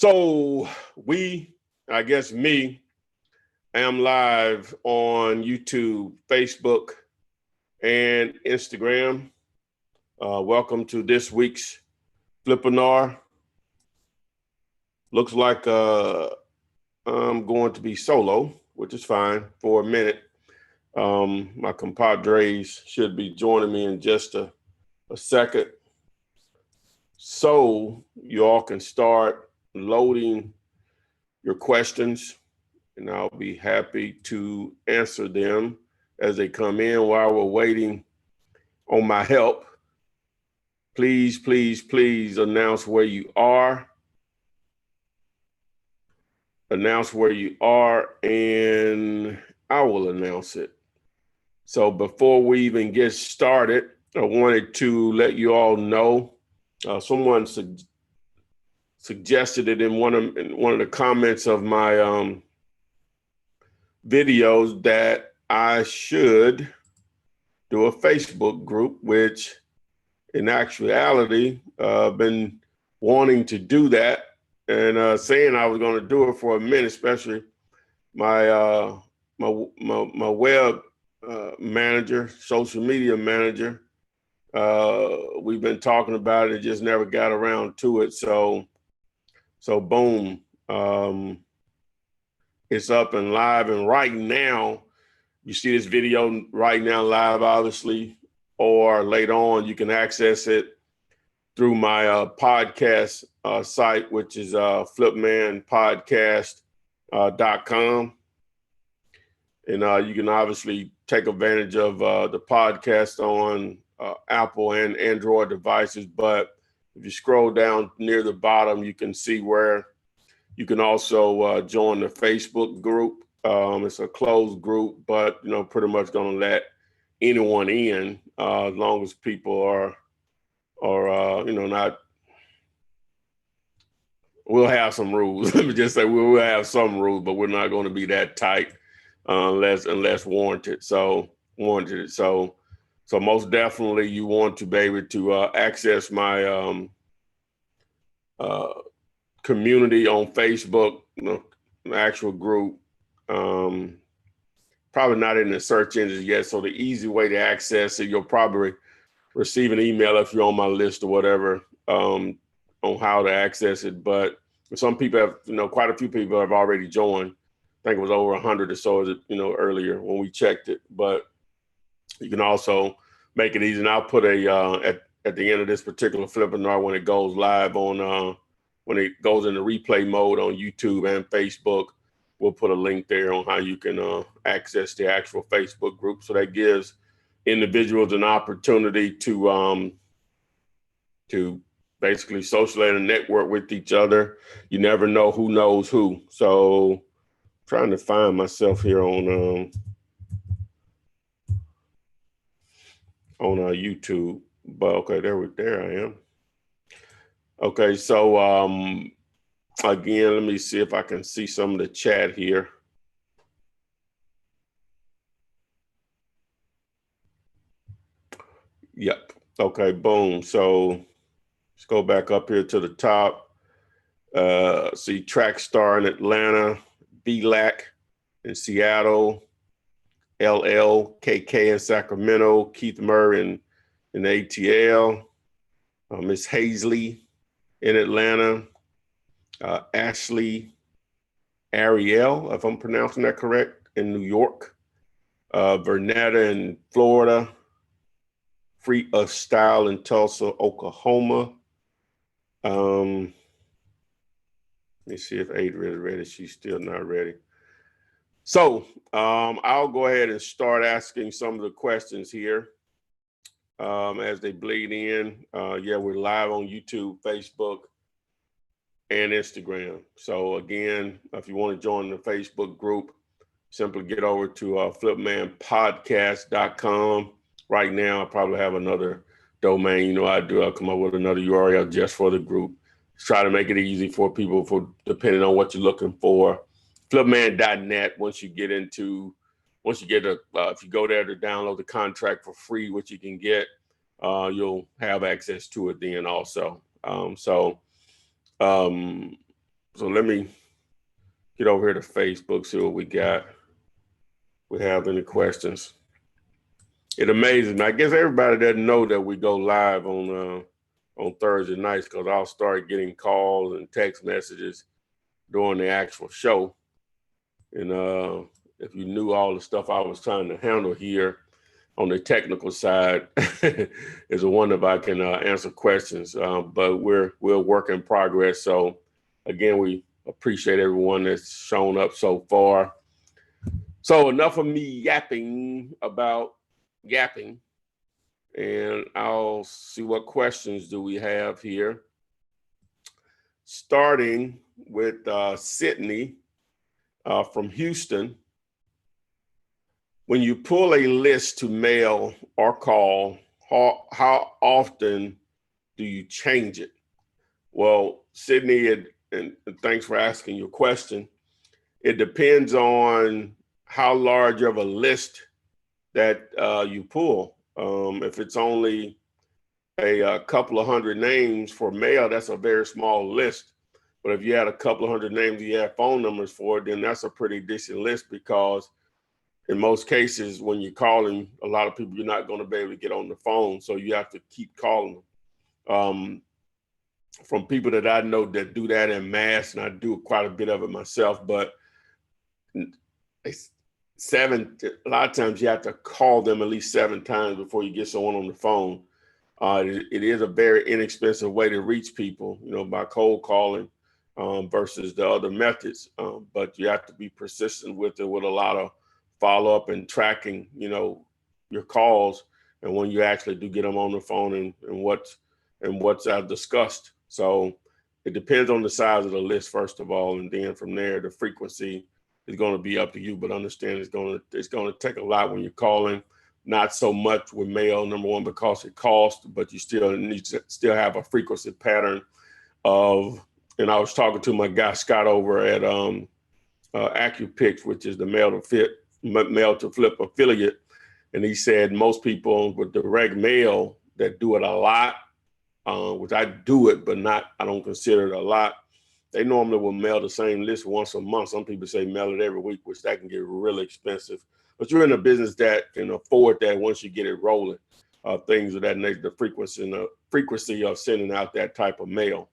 So I guess me, am live on YouTube, Facebook, and Instagram. Welcome to this week's Flippinar. Looks like I'm going to be solo, which is fine for a minute. My compadres should be joining me in just a second. So you all can start loading your questions, and I'll be happy to answer them as they come in while we're waiting on my help. Please, please, please announce where you are. Announce where you are, and I will announce it. So before we even get started, I wanted to let you all know, someone suggested it in one of the comments of my videos that I should do a Facebook group, which in actuality, been wanting to do that and saying I was going to do it for a minute, especially my web manager, social media manager. We've been talking about it, just never got around to it. So boom, it's up and live. And right now, you see this video right now live, obviously, or later on, you can access it through my podcast site, which is flipmanpodcast.com. And you can obviously take advantage of the podcast on Apple and Android devices. But if you scroll down near the bottom, you can see where you can also join the Facebook group. It's a closed group, but, pretty much going to let anyone in as long as people are not. We'll have some rules. Let me just say we'll have some rules, but we're not going to be that tight unless warranted. So most definitely you want to be able to access my community on Facebook, the actual group. Probably not in the search engines yet. So the easy way to access it, you'll probably receive an email if you're on my list or whatever on how to access it. But some people have, quite a few people have already joined. I think it was over 100 or so, earlier when we checked it. But you can also make it easy. And I'll put at the end of this particular Flippinar when it goes live on, when it goes into replay mode on YouTube and Facebook, we'll put a link there on how you can access the actual Facebook group. So that gives individuals an opportunity to basically socialize and network with each other. You never know who knows who. So trying to find myself here on YouTube. But okay, there I am. Okay, so again, let me see if I can see some of the chat here. Yep. Okay, boom. So let's go back up here to the top. See Track Star in Atlanta, BLAC in Seattle, LLKK in Sacramento, Keith Murray in ATL, Miss Hazley in Atlanta, Ashley Ariel, if I'm pronouncing that correct, in New York, Vernetta in Florida, Free of Style in Tulsa, Oklahoma. Let me see if Adrian is ready. She's still not ready. So I'll go ahead and start asking some of the questions here as they bleed in. Yeah, we're live on YouTube, Facebook, and Instagram. So again, if you want to join the Facebook group, simply get over to flipmanpodcast.com. Right now, I probably have another domain. I'll come up with another URL just for the group. Try to make it easy for people depending on what you're looking for. Flipman.net. If you go there to download the contract for free, which you can get, you'll have access to it then also. So let me get over here to Facebook, see what we got. We have any questions? It amazes me. I guess everybody doesn't know that we go live on Thursday nights, because I'll start getting calls and text messages during the actual show. And if you knew all the stuff I was trying to handle here on the technical side, it's a wonder if I can answer questions. But we're a work in progress. So again, we appreciate everyone that's shown up so far. So enough of me yapping about yapping, and I'll see what questions do we have here. Starting with Sydney from Houston. When you pull a list to mail or call, how often do you change it? Well, Sydney, and thanks for asking your question. It depends on how large of a list that you pull. If it's only a couple of hundred names for mail, that's a very small list. But if you had a couple of hundred names, you have phone numbers for it, then that's a pretty decent list, because in most cases, when you're calling a lot of people, you're not going to be able to get on the phone. So you have to keep calling them. From people that I know that do that en masse, and I do quite a bit of it myself, but a lot of times you have to call them at least 7 times before you get someone on the phone. It is a very inexpensive way to reach people, by cold calling versus the other methods. But you have to be persistent with it, with a lot of follow up and tracking, your calls, and when you actually do get them on the phone, and what's discussed. So it depends on the size of the list, first of all, and then from there, the frequency is going to be up to you. But understand it's going to take a lot when you're calling. Not so much with mail, number one, because it costs, but you still need to still have a frequency pattern of. And I was talking to my guy Scott over at AccuPix, which is the mail to flip affiliate, and he said most people with direct mail that do it a lot, which I do it, but I don't consider it a lot. They normally will mail the same list once a month. Some people say mail it every week, which that can get really expensive. But you're in a business that can afford that once you get it rolling. Things of that nature, the frequency of sending out that type of mail.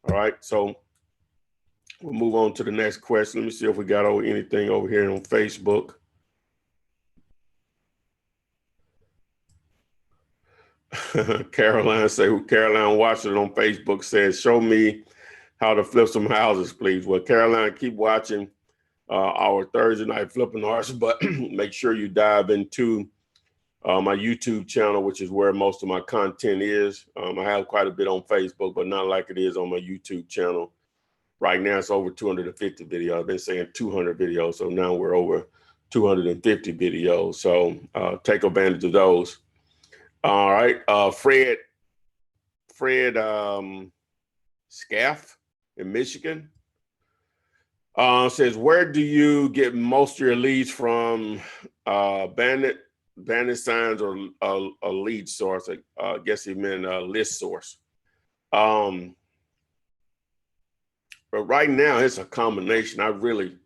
All right, so we'll move on to the next question. Let me see if we got anything over here on Facebook. Caroline Washington on Facebook says, show me how to flip some houses, please. Well, Caroline, keep watching our Thursday night Flippinars, but make sure you dive into my YouTube channel, which is where most of my content is. I have quite a bit on Facebook, but not like it is on my YouTube channel. Right now, it's over 250 videos. I've been saying 200 videos, so now we're over 250 videos. So take advantage of those. All right, Fred Scaff in Michigan says, where do you get most of your leads from? Bandit signs or a lead source? I guess he meant a list source. But right now it's a combination. I really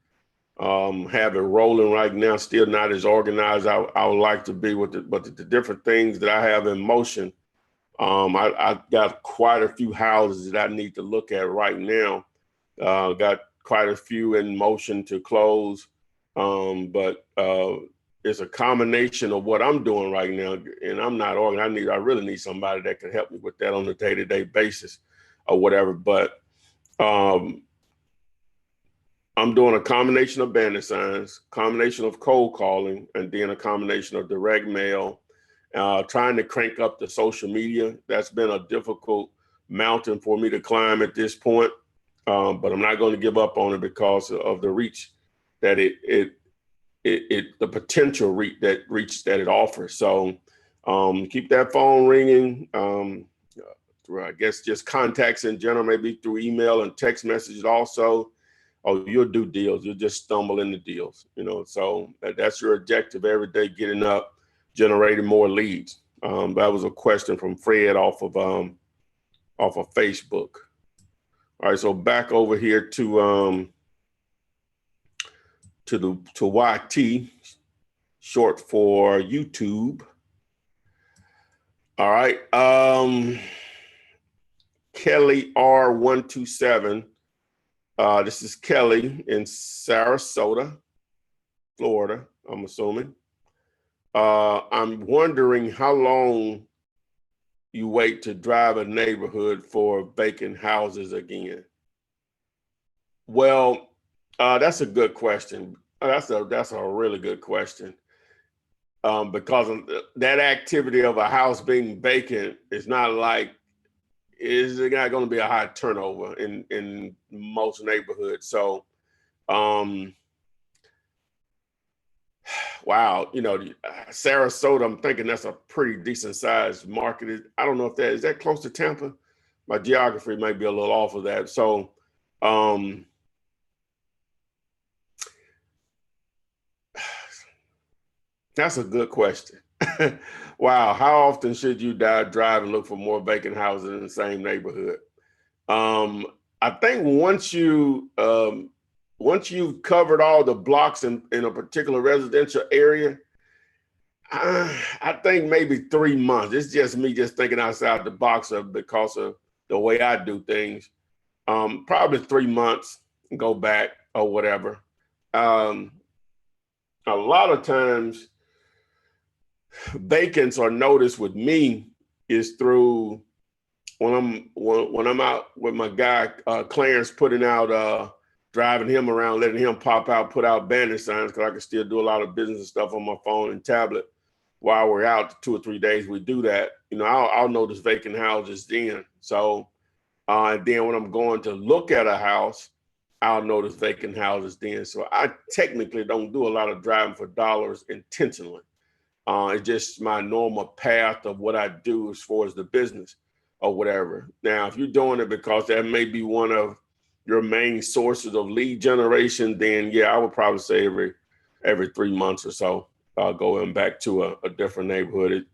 have it rolling right now. Still not as organized I would like to be with it, but the different things that I have in motion. I got quite a few houses that I need to look at right now. Got quite a few in motion to close, but it's a combination of what I'm doing right now, and I'm not organized. I really need somebody that can help me with that on a day-to-day basis or whatever. But I'm doing a combination of bandit signs, combination of cold calling, and then a combination of direct mail, trying to crank up the social media. That's been a difficult mountain for me to climb at this point, but I'm not going to give up on it because of the reach that the potential reach that it offers. So keep that phone ringing. I guess just contacts in general, maybe through email and text messages also. Oh, you'll do deals. You'll just stumble into deals, So that's your objective every day, getting up, generating more leads. That was a question from Fred off of Facebook. All right, so back over here to YT, short for YouTube. All right. Kelly R127. This is Kelly in Sarasota, Florida, I'm assuming. I'm wondering how long you wait to drive a neighborhood for vacant houses again. Well, that's a good question. That's a really good question. Because of that activity of a house being vacant is not like, is not going to be a high turnover in most neighborhoods. So, wow, Sarasota, I'm thinking that's a pretty decent sized market. I don't know if is that close to Tampa? My geography might be a little off of that. So, that's a good question. Wow, how often should you drive and look for more vacant houses in the same neighborhood? I think once you've covered all the blocks in a particular residential area, I think maybe 3 months. It's just me just thinking outside the box because of the way I do things. Probably 3 months, go back or whatever. A lot of times, vacants are noticed with me is through when I'm out with my guy Clarence, putting out driving him around, letting him pop out, put out banner signs, because I can still do a lot of business and stuff on my phone and tablet while we're out. 2 or 3 days we do that. I'll notice vacant houses then. So and then when I'm going to look at a house, I'll notice vacant houses then. So I technically don't do a lot of driving for dollars intentionally. It's just my normal path of what I do as far as the business or whatever. Now, if you're doing it because that may be one of your main sources of lead generation, then yeah, I would probably say every 3 months or so, going back to a different neighborhood.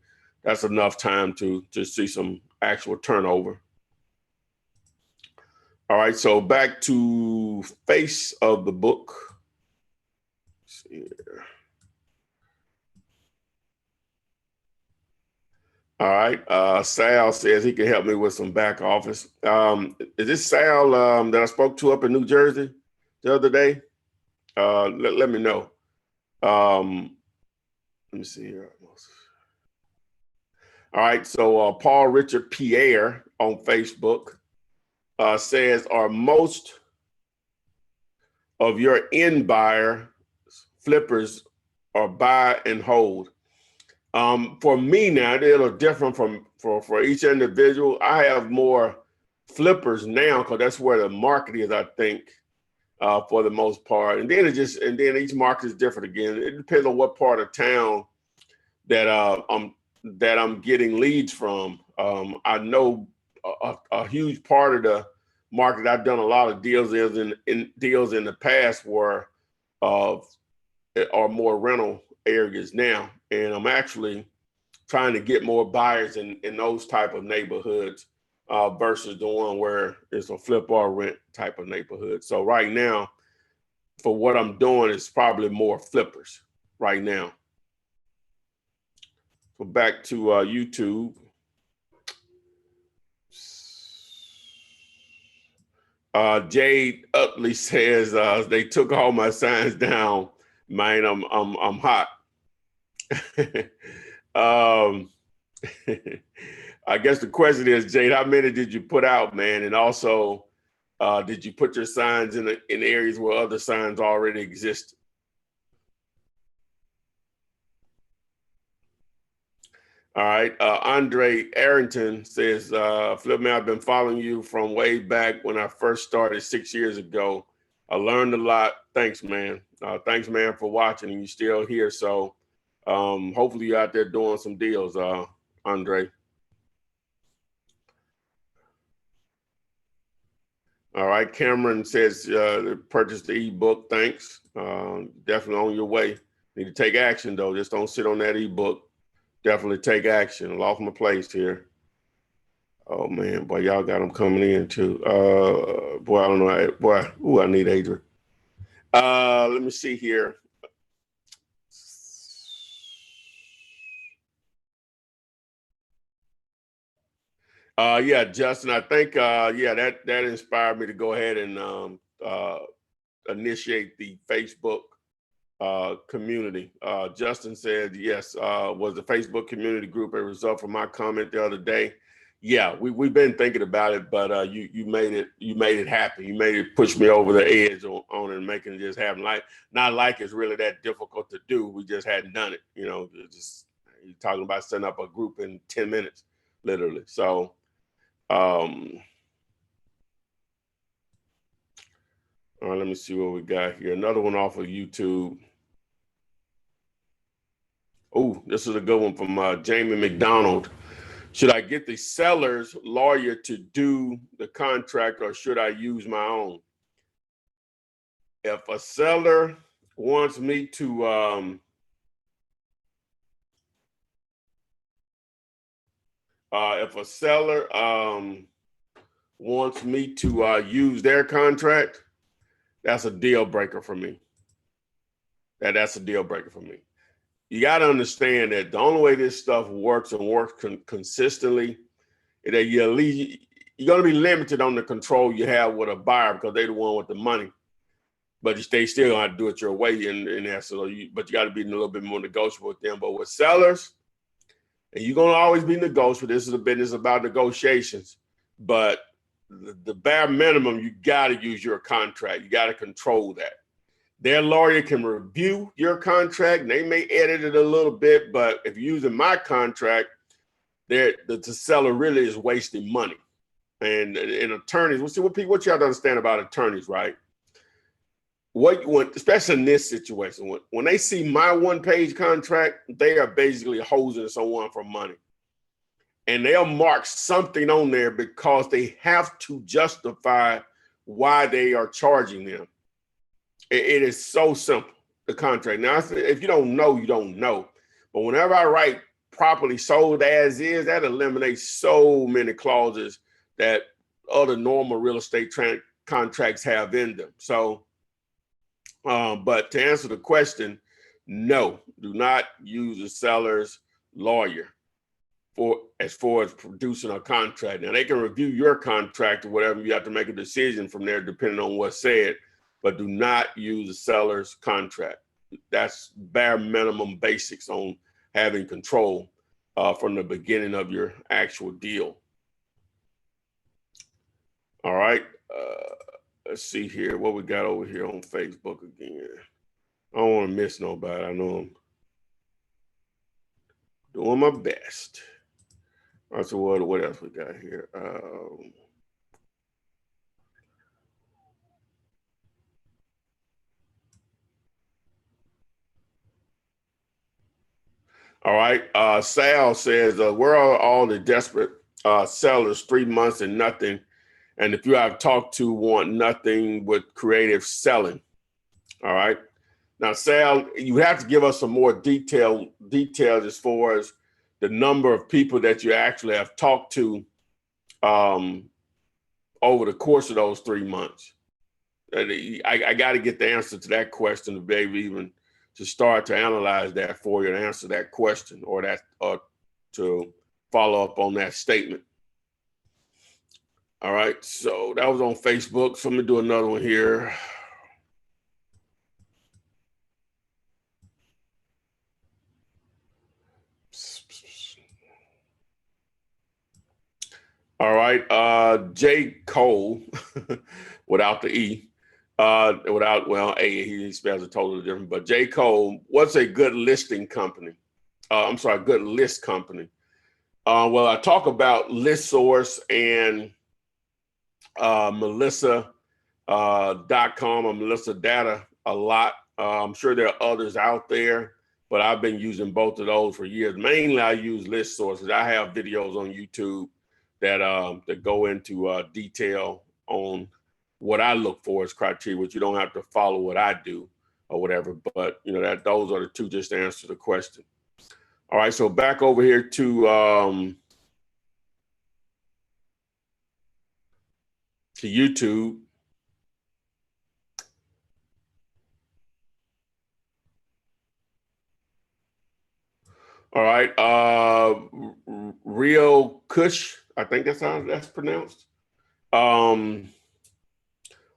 That's enough time to see some actual turnover. All right, so back to face of the book. Let's see here. All right. Sal says he can help me with some back office. Is this Sal that I spoke to up in New Jersey the other day? Let me know. Let me see here. All right. So Paul Richard Pierre on Facebook says, are most of your end buyer flippers or buy and hold? For me now, they're different for each individual. I have more flippers now because that's where the market is, I think, for the most part. And then each market is different again. It depends on what part of town that I'm getting leads from. I know a huge part of the market I've done a lot of deals in deals in the past are more rental areas now, and I'm actually trying to get more buyers in those type of neighborhoods versus the one where it's a flip or rent type of neighborhood. So right now, for what I'm doing, it's probably more flippers right now. So back to YouTube. Jade Utley says they took all my signs down. Man, I'm hot. I guess the question is, Jade, how many did you put out, man? And also, did you put your signs in areas where other signs already exist? All right. Andre Arrington says, Flipman, I've been following you from way back when I first started 6 years ago. I learned a lot. Thanks, man. Thanks, man, for watching, and you're still here. So hopefully you're out there doing some deals, Andre. All right. Cameron says, purchase the ebook. Thanks. Definitely on your way. Need to take action, though. Just don't sit on that ebook. Definitely take action. Lost my place here. Oh man, boy, y'all got them coming in too. Boy, I don't know. Boy, ooh, I need Adrian. Let me see here. Yeah, Justin, I think yeah, that inspired me to go ahead and initiate the Facebook community. Justin said, yes, was the Facebook community group a result from my comment the other day? Yeah, we've been thinking about it, but you made it happen. You made it push me over the edge on it and making it just happen. Not like it's really that difficult to do. We just hadn't done it. You know, just you're talking about setting up a group in 10 minutes, literally. So all right, let me see what we got here. Another one off of YouTube. Oh, this is a good one from Jamie McDonald. Should I get the seller's lawyer to do the contract or should I use my own? If a seller wants me to, if a seller wants me to use their contract, that's a deal breaker for me. That's a deal breaker for me. You got to understand that the only way this stuff works and works consistently is that you're going to be limited on the control you have with a buyer because they're the one with the money. But they still gonna have to do it your way in there. But you got to be a little bit more negotiable with them. But with sellers, and you're gonna always be negotiable. This is a business about negotiations. But the bare minimum, you got to use your contract. You got to control that. Their lawyer can review your contract. And they may edit it a little bit, but if you're using my contract, the seller really is wasting money. And attorneys, what you have to understand about attorneys, right? Especially in this situation, when they see my one-page contract, they are basically hosing someone for money. And they'll mark something on there because they have to justify why they are charging them. It is so simple, the contract. Now, if you don't know, you don't know. But whenever I write properly sold as is, that eliminates so many clauses that other normal real estate contracts have in them. So, but to answer the question, no, do not use a seller's lawyer as far as producing a contract. Now, they can review your contract or whatever. You have to make a decision from there depending on what's said, but do not use a seller's contract. That's bare minimum basics on having control from the beginning of your actual deal. All right. Let's see here what we got over here on Facebook again. I don't want to miss nobody. I know I'm doing my best. All right, so what else we got here? All right. Sal says, where are all the desperate sellers, 3 months and nothing? And if you have talked to, want nothing with creative selling. All right. Now, Sal, you have to give us some more details as far as the number of people that you actually have talked to over the course of those 3 months. I got to get the answer to that question to be able even to start to analyze that for you and answer that question or to follow up on that statement. All right, so that was on Facebook. So let me do another one here. All right, J. Cole, without the E, he spells it totally different, but J. Cole, what's a good listing company? Good list company. Well, I talk about ListSource and Melissa.com or Melissa Data a lot. I'm sure there are others out there, but I've been using both of those for years. Mainly, I use ListSources. I have videos on YouTube that go into detail on what I look for as criteria, which you don't have to follow what I do or whatever. But you know that those are the two just to answer the question. All right, so back over here to to YouTube. All right. Real Kush, I think that's how that's pronounced.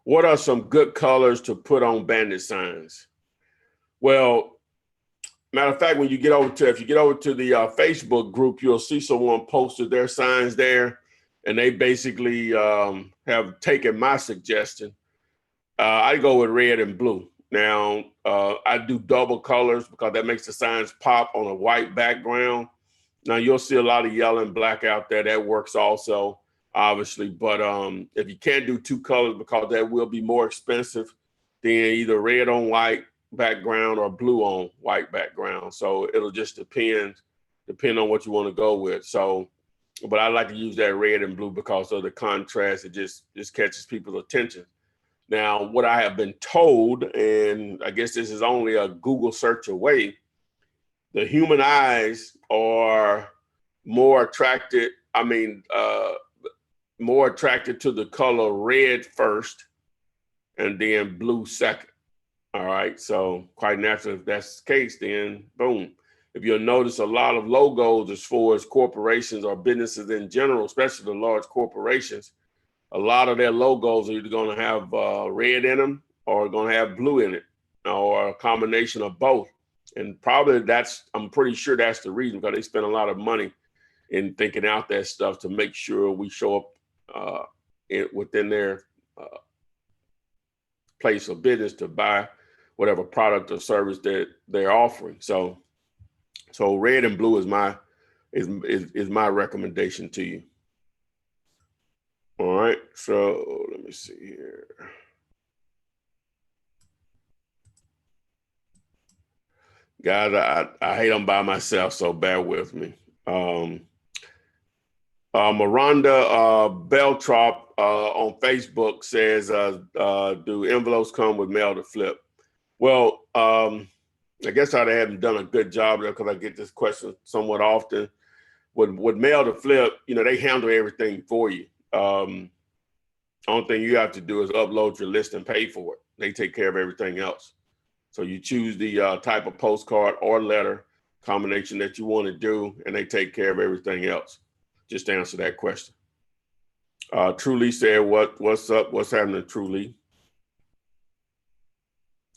What are some good colors to put on bandit signs? Well, matter of fact, if you get over to the Facebook group, you'll see someone posted their signs there, and they basically have taken my suggestion. I go with red and blue. Now, I do double colors because that makes the signs pop on a white background. Now, you'll see a lot of yellow and black out there. That works also, obviously. But if you can't do two colors because that will be more expensive, then either red on white background or blue on white background. So it'll just depend on what you want to go with. So, but I like to use that red and blue because of the contrast. It just catches people's attention. Now, what I have been told, and I guess this is only a Google search away, the human eyes are more attracted to the color red first and then blue second. All right, so quite naturally, if that's the case, then boom. If you'll notice, a lot of logos as far as corporations or businesses in general, especially the large corporations, a lot of their logos are either going to have red in them or going to have blue in it, or a combination of both. And probably I'm pretty sure that's the reason, because they spend a lot of money in thinking out that stuff to make sure we show up within their place of business to buy whatever product or service that they're offering. So red and blue is my recommendation to you. All right, so let me see here. Guys, I hate I'm by myself, so bear with me. Miranda Beltrop on Facebook says, do envelopes come with mail to flip? Well, I guess I haven't done a good job there because I get this question somewhat often. With mail to flip, they handle everything for you. Only thing you have to do is upload your list and pay for it. They take care of everything else. So you choose the type of postcard or letter combination that you want to do, and they take care of everything else. Just to answer that question. Truly said, what's up? What's happening, Truly?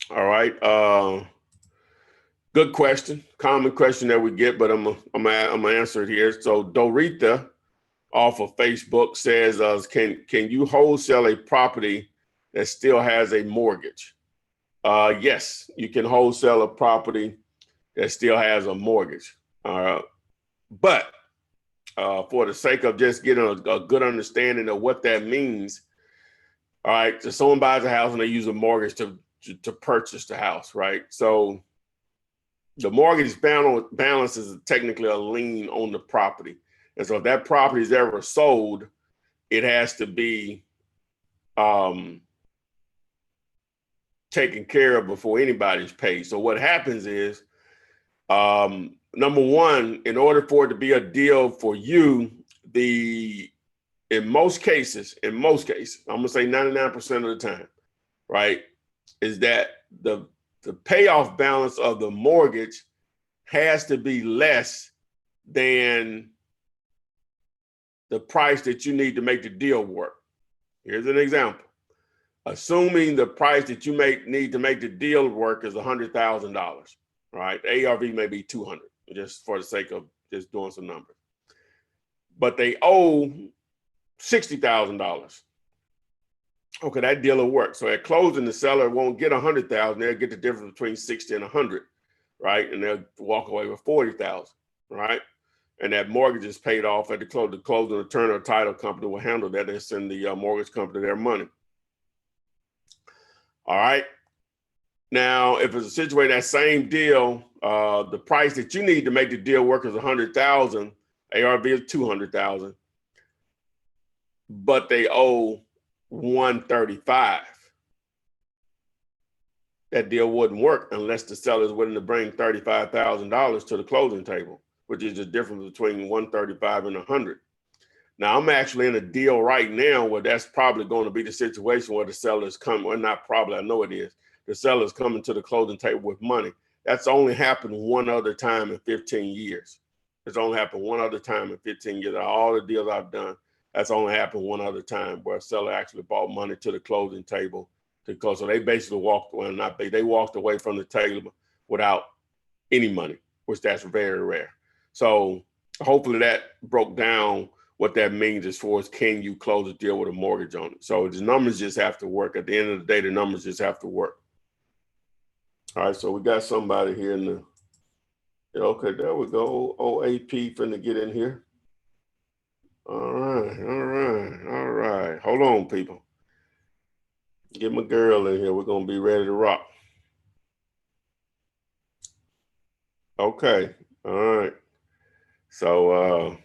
All right. Good question. Common question that we get, but I'm gonna answer it here. So Dorita off of Facebook says, can you wholesale a property that still has a mortgage? Yes, you can wholesale a property that still has a mortgage. But for the sake of just getting a good understanding of what that means, all right, so someone buys a house and they use a mortgage to purchase the house, right? So the mortgage balance is technically a lien on the property. And so if that property is ever sold, it has to be taken care of before anybody's paid. So what happens is, number one, in order for it to be a deal for you, in most cases, I'm gonna say 99% of the time, right, is that the payoff balance of the mortgage has to be less than the price that you need to make the deal work. Here's an example. Assuming the price that you need to make the deal work is $100,000, right? The ARV may be 200, just for the sake of just doing some numbers. But they owe $60,000. Okay, that deal will work. So at closing, the seller won't get $100,000. They'll get the difference between 60 and 100, right? And they'll walk away with 40,000, right? And that mortgage is paid off at the closing attorney or title company will handle that and send the mortgage company their money. All right. Now, if it's a situation, that same deal, the price that you need to make the deal work is $100,000, ARV is $200,000, but they owe $135,000. That deal wouldn't work unless the seller is willing to bring $35,000 to the closing table, which is the difference between $135,000 and $100,000. Now, I'm actually in a deal right now where that's probably going to be the situation where the seller's coming. Well, not probably, I know it is. The seller's coming to the closing table with money. That's only happened one other time in 15 years. It's only happened one other time in 15 years. All the deals I've done, that's only happened one other time where a seller actually brought money to the closing table. So they basically walked away, they walked away from the table without any money, which that's very rare. So hopefully that broke down what that means as far as can you close a deal with a mortgage on it. So the numbers just have to work. At the end of the day, the numbers just have to work. All right, so we got somebody here in the, okay, there we go. OAP finna get in here. All right. Hold on, people. Get my girl in here. We're gonna be ready to rock. Okay, all right. So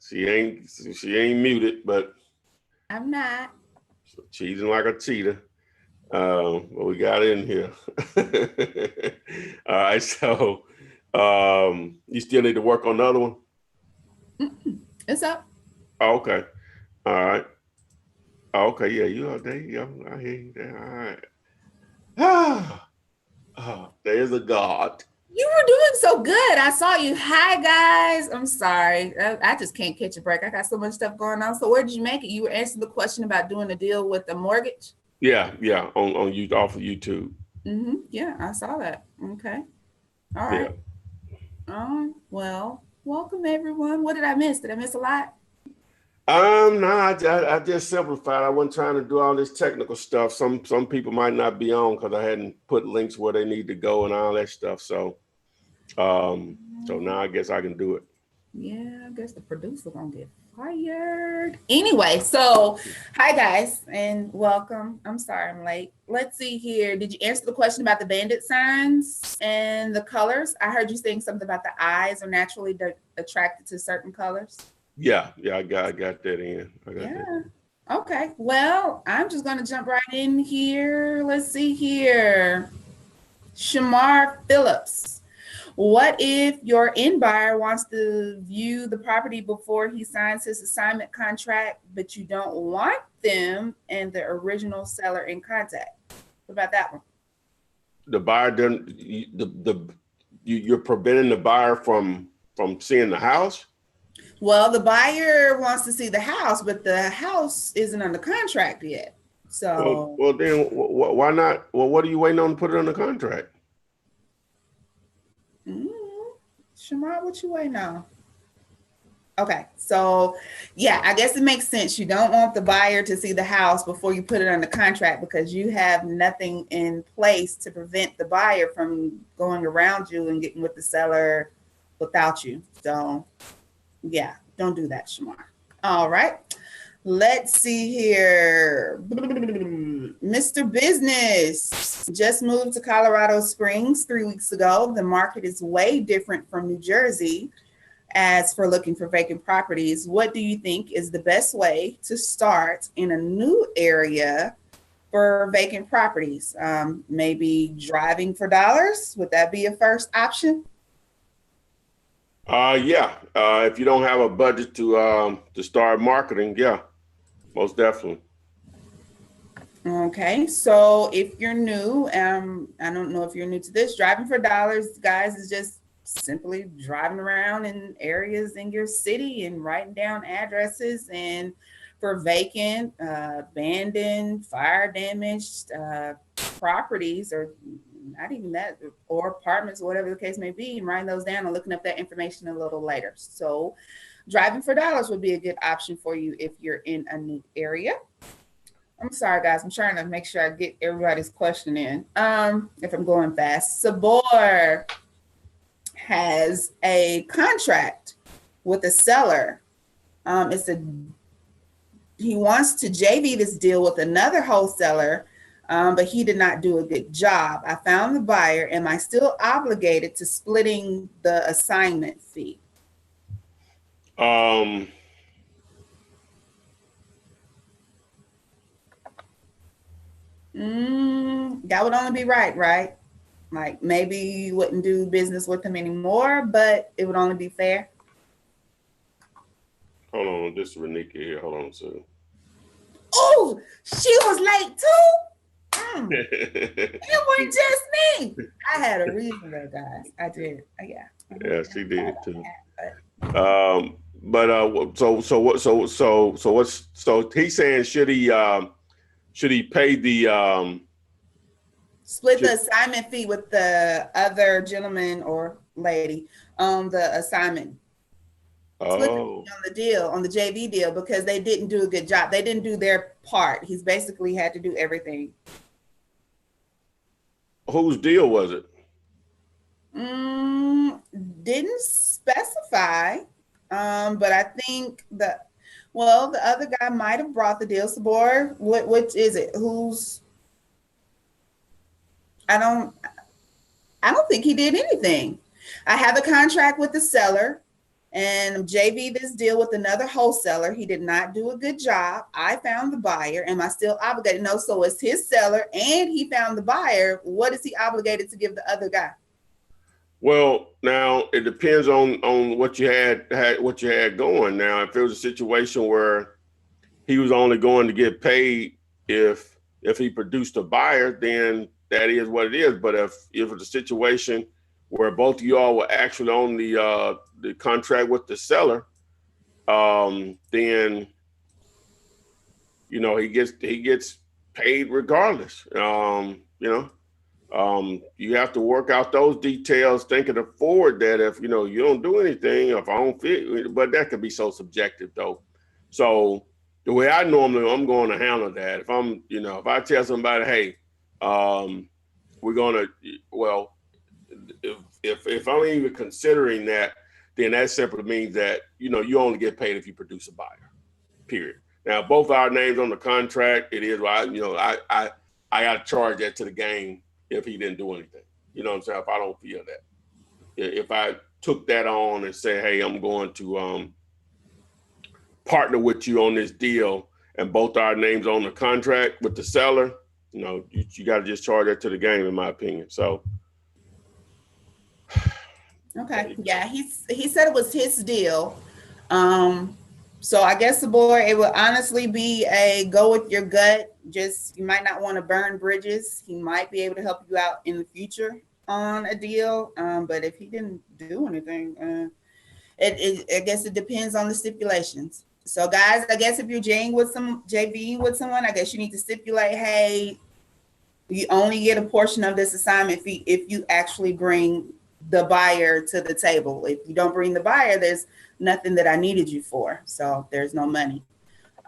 she ain't muted, but I'm not. Cheating like a cheetah. But we got in here. All right, so you still need to work on the other one? It's up. Oh, okay. All right. Oh, okay, yeah, you are there. You go. I hear you there. All right. There's a God. You were doing so good. I saw you. Hi, guys. I'm sorry. I just can't catch a break. I got so much stuff going on. So where did you make it? You were answering the question about doing a deal with the mortgage? Yeah, on you off of YouTube. Yeah, I saw that. Okay. All right. Yeah. Well, welcome everyone. What did I miss? Did I miss a lot? No, I just simplified. I wasn't trying to do all this technical stuff. Some people might not be on because I hadn't put links where they need to go and all that stuff. So, so now I guess I can do it. Yeah, I guess the producer gonna get fired. Anyway, so hi guys and welcome. I'm sorry I'm late. Let's see here. Did you answer the question about the bandit signs and the colors? I heard you saying something about the eyes are naturally attracted to certain colors. Yeah, I got that in. That. Okay. Well, I'm just gonna jump right in here. Let's see here. Shamar Phillips. What if your end buyer wants to view the property before he signs his assignment contract, but you don't want them and the original seller in contact? What about that one? The buyer doesn't. You're preventing the buyer from seeing the house. Well, the buyer wants to see the house, but the house isn't under contract yet. So, well then why not? Well, what are you waiting on to put it on the contract? Shamar, what you waiting on? Okay, so yeah, I guess it makes sense. You don't want the buyer to see the house before you put it on the contract because you have nothing in place to prevent the buyer from going around you and getting with the seller without you. So yeah, don't do that, Shamar. All right. Let's see here. Mr. Business just moved to Colorado Springs 3 weeks ago. The market is way different from New Jersey. As for looking for vacant properties, what do you think is the best way to start in a new area for vacant properties? Maybe driving for dollars? Would that be a first option? Yeah. If you don't have a budget to start marketing, yeah, most definitely. Okay, so if you're new, I don't know if you're new to this, driving for dollars, guys, is just simply driving around in areas in your city and writing down addresses and for vacant, abandoned, fire damaged properties, or not even that, or apartments, or whatever the case may be, and writing those down and looking up that information a little later. So driving for dollars would be a good option for you if you're in a new area. I'm sorry, guys. I'm trying to make sure I get everybody's question in. If I'm going fast, Sabor has a contract with a seller. He wants to JV this deal with another wholesaler, but he did not do a good job. I found the buyer. Am I still obligated to splitting the assignment fee? That would only be right? Like maybe you wouldn't do business with him anymore, but it would only be fair. Hold on, on. This is Renika here. Hold on, sir. Oh, she was late too. It wasn't just me. I had a reason though, guys. I did. Yeah. Yeah, she did too. So he's saying should he pay the split the assignment fee with the other gentleman or lady on the assignment? Split on the deal, on the JV deal, because they didn't do a good job. They didn't do their part. He's basically had to do everything. Whose deal was it? Didn't specify, but I think the other guy might have brought the deal. Sabor, which is it? Who's? I don't think he did anything. I have a contract with the seller and JV this deal with another wholesaler. He did not do a good job. I found the buyer. Am I still obligated? No. So it's his seller and he found the buyer. What is he obligated to give the other guy? Well, now it depends on what you had going. Now, if it was a situation where he was only going to get paid if he produced a buyer, then that is what it is. But if it's a situation where both of y'all were actually on the contract with the seller, then he gets paid regardless. You have to work out those details, thinking forward that if you don't do anything, if I don't fit, but that could be so subjective though. So the way I'm going to handle that, if I tell somebody, hey, we're gonna, well, if I'm even considering that, then that simply means that you only get paid if you produce a buyer. Period. Now, both our names on the contract, it is I got to charge that to the game if he didn't do anything. You know what I'm saying? If I don't feel that, if I took that on and say, hey, I'm going to partner with you on this deal, and both our names on the contract with the seller, you got to just charge that to the game, in my opinion. So. Okay. Yeah, he said it was his deal. So I guess the board, it would honestly be a go with your gut. Just, you might not want to burn bridges. He might be able to help you out in the future on a deal. But if he didn't do anything, I guess it depends on the stipulations. So guys, I guess if you're JV with someone, I guess you need to stipulate, hey, you only get a portion of this assignment fee if you actually bring the buyer to the table. If you don't bring the buyer, there's nothing that I needed you for. So there's no money.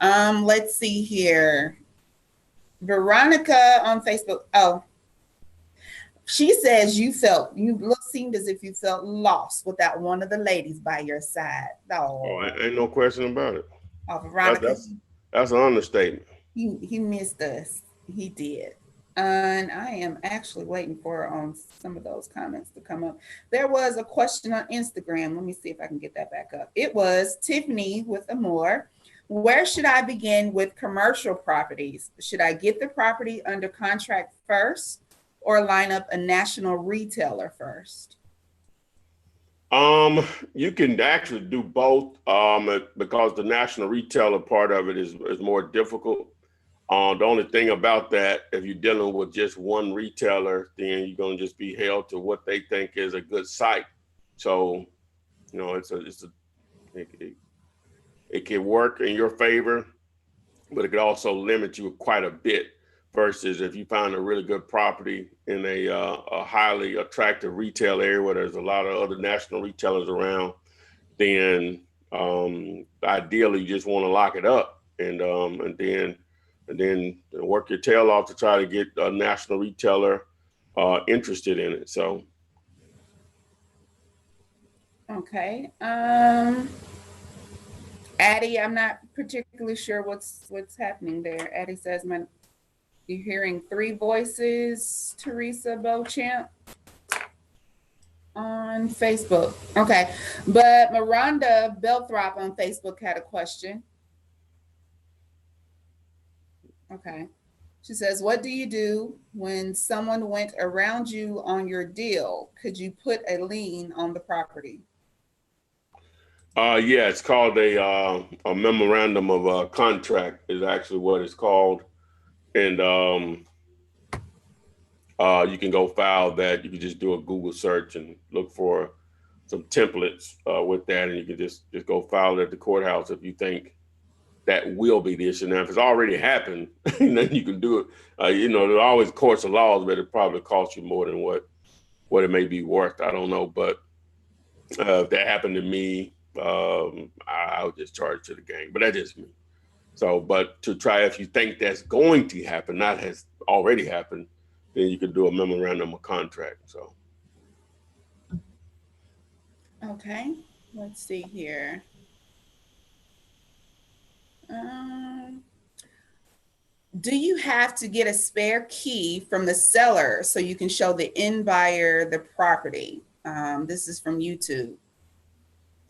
Let's see here. Veronica on Facebook. Oh, she says you seemed as if you felt lost without one of the ladies by your side. Oh, ain't no question about it. Oh, Veronica. That's an understatement. He missed us. He did. And I am actually waiting for some of those comments to come up. There was a question on Instagram. Let me see if I can get that back up. It was Tiffany with Amore. Where should I begin with commercial properties? Should I get the property under contract first or line up a national retailer first? You can actually do both because the national retailer part of it is more difficult. The only thing about that, if you're dealing with just one retailer, then you're going to just be held to what they think is a good site. So, it can work in your favor, but it could also limit you quite a bit versus if you find a really good property in a highly attractive retail area where there's a lot of other national retailers around, then ideally you just want to lock it up and then work your tail off to try to get a national retailer interested in it. So. Okay. Addie, I'm not particularly sure what's happening there. Addie says, you're hearing three voices, Teresa Beauchamp on Facebook. Okay. But Miranda Belthrop on Facebook had a question. Okay. She says, what do you do when someone went around you on your deal? Could you put a lien on the property? Yeah, it's called a memorandum of contract is actually what it's called, and you can go file that. You can just do a Google search and look for some templates with that, and you can just go file it at the courthouse if you think that will be the issue. Now, if it's already happened, then you can do it. There are always courts of laws, but it probably costs you more than what it may be worth. I don't know, but if that happened to me, I would just charge to the gang. But that's just me. So, but to try, if you think that's going to happen, not has already happened, then you could do a memorandum of contract. So, Okay, let's see here. Um, do you have to get a spare key from the seller so you can show the end buyer the property? This is from YouTube.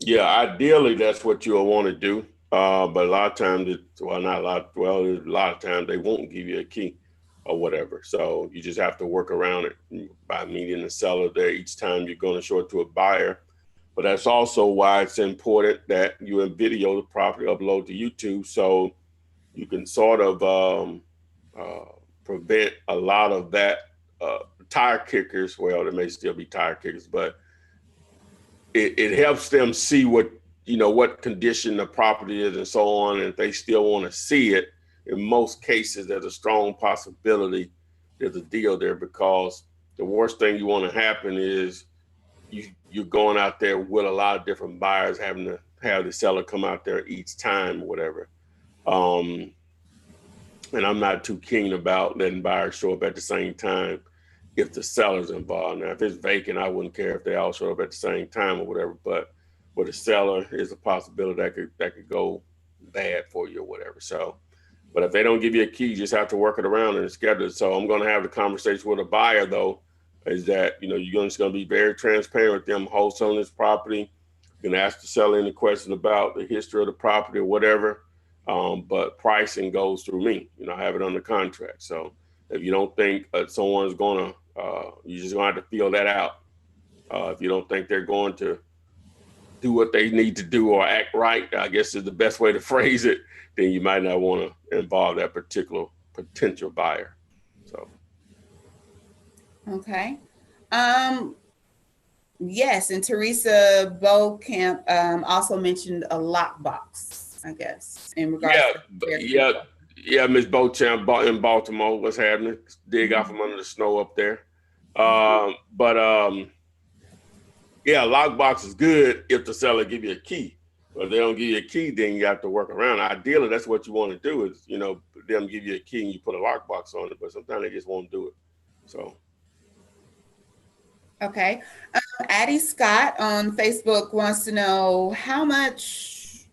yeah, ideally that's what you'll want to do. But a lot of times, not a lot. Well, a lot of times they won't give you a key or whatever. So you just have to work around it by meeting the seller there each time you're going to show it to a buyer. But that's also why it's important that you video the property, upload to YouTube, so you can sort of prevent a lot of that tire kickers. Well, there may still be tire kickers, but it helps them see what condition the property is and so on. And if they still want to see it, in most cases, there's a strong possibility there's a deal there, because the worst thing you want to happen is you're going out there with a lot of different buyers, having to have the seller come out there each time or whatever. And I'm not too keen about letting buyers show up at the same time if the seller's involved. Now, if it's vacant, I wouldn't care if they all show up at the same time or whatever. But with a seller, is a possibility that could go bad for you or whatever. So, but if they don't give you a key, you just have to work it around and schedule it. So I'm going to have the conversation with a buyer, though, is that you're just going to be very transparent with them wholesaling this property. You can ask the seller any questions about the history of the property or whatever. But pricing goes through me. I have it under contract. So if you don't think someone's going to, you're just going to have to feel that out. If you don't think they're going to do what they need to do or act right, I guess is the best way to phrase it, then you might not want to involve that particular potential buyer. So. Okay. Yes, and Teresa Bocamp also mentioned a lockbox, I guess, in regards yeah, Miss Beauchamp in Baltimore. What's happening? Dig out from under the snow up there. Yeah, lockbox is good if the seller give you a key. But if they don't give you a key, then you have to work around. Ideally, that's what you want to do is, them give you a key and you put a lockbox on it. But sometimes they just won't do it. So. Okay. Addie Scott on Facebook wants to know how much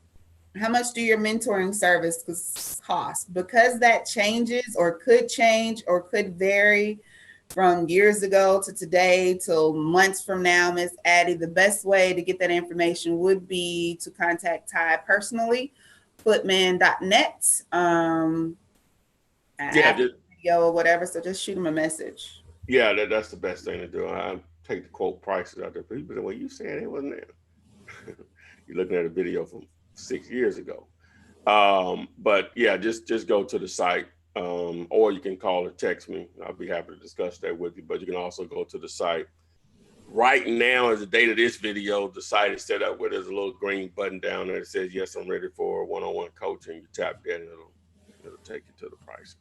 do your mentoring service cost? Because that changes or could change or could vary from years ago to today till months from now, Miss Addie. The best way to get that information would be to contact Ty personally, footman.net. Video or whatever. So just shoot him a message. Yeah, that's the best thing to do. I take the quote prices out there. People say, well, you said it wasn't there. You're looking at a video from 6 years ago. But yeah, just go to the site, or you can call or text me. I'll be happy to discuss that with you. But you can also go to the site. Right now, as the date of this video, the site is set up where there's a little green button down there that says, yes, I'm ready for one-on-one coaching. You tap that and it'll take you to the price.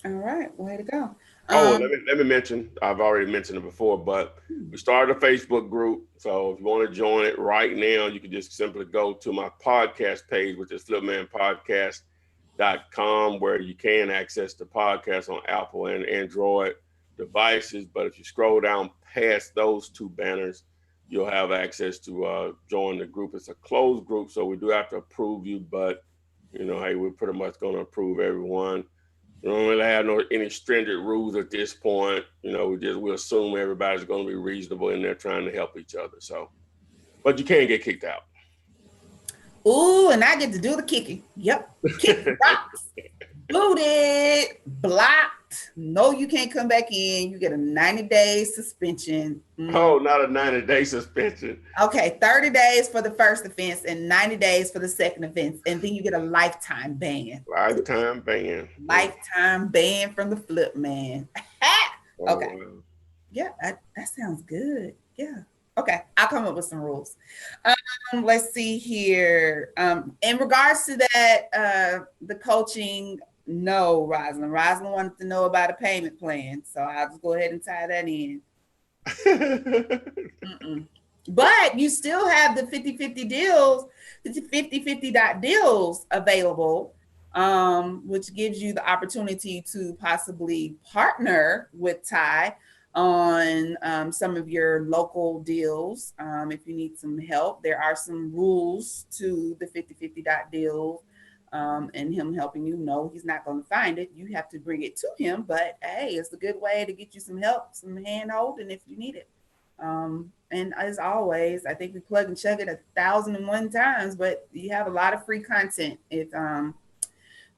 All right, way to go. Let me mention, I've already mentioned it before, but we started a Facebook group. So if you want to join it right now, you can just simply go to my podcast page, which is flipmanpodcast.com, where you can access the podcast on Apple and Android devices. But if you scroll down past those two banners, you'll have access to join the group. It's a closed group, so we do have to approve you, but hey, we're pretty much going to approve everyone. We don't really have any stringent rules at this point. We assume everybody's going to be reasonable and they're trying to help each other. So, but you can't get kicked out. Ooh, and I get to do the kicking. Yep. Kick rocks. Booted. Blocked. No, you can't come back in. You get a 90-day suspension. Oh, not a 90-day suspension. Okay, 30 days for the first offense and 90 days for the second offense. And then you get a lifetime ban. Lifetime ban. Lifetime ban from the flip man. Okay. Oh, wow. Yeah, that sounds good. Yeah. Okay, I'll come up with some rules. Let's see here. In regards to that, the coaching, no, Rosalind. Rosalind wanted to know about a payment plan, so I'll just go ahead and tie that in. But you still have the 50-50 deals, 50-50 deals available, which gives you the opportunity to possibly partner with Ty on some of your local deals. If you need some help, there are some rules to the 50-50 deal, and him helping you. No, he's not going to find it. You have to bring it to him, but hey, it's a good way to get you some help, some hand holding if you need it. And as always, I think we plug and chug it 1,001 times, but you have a lot of free content if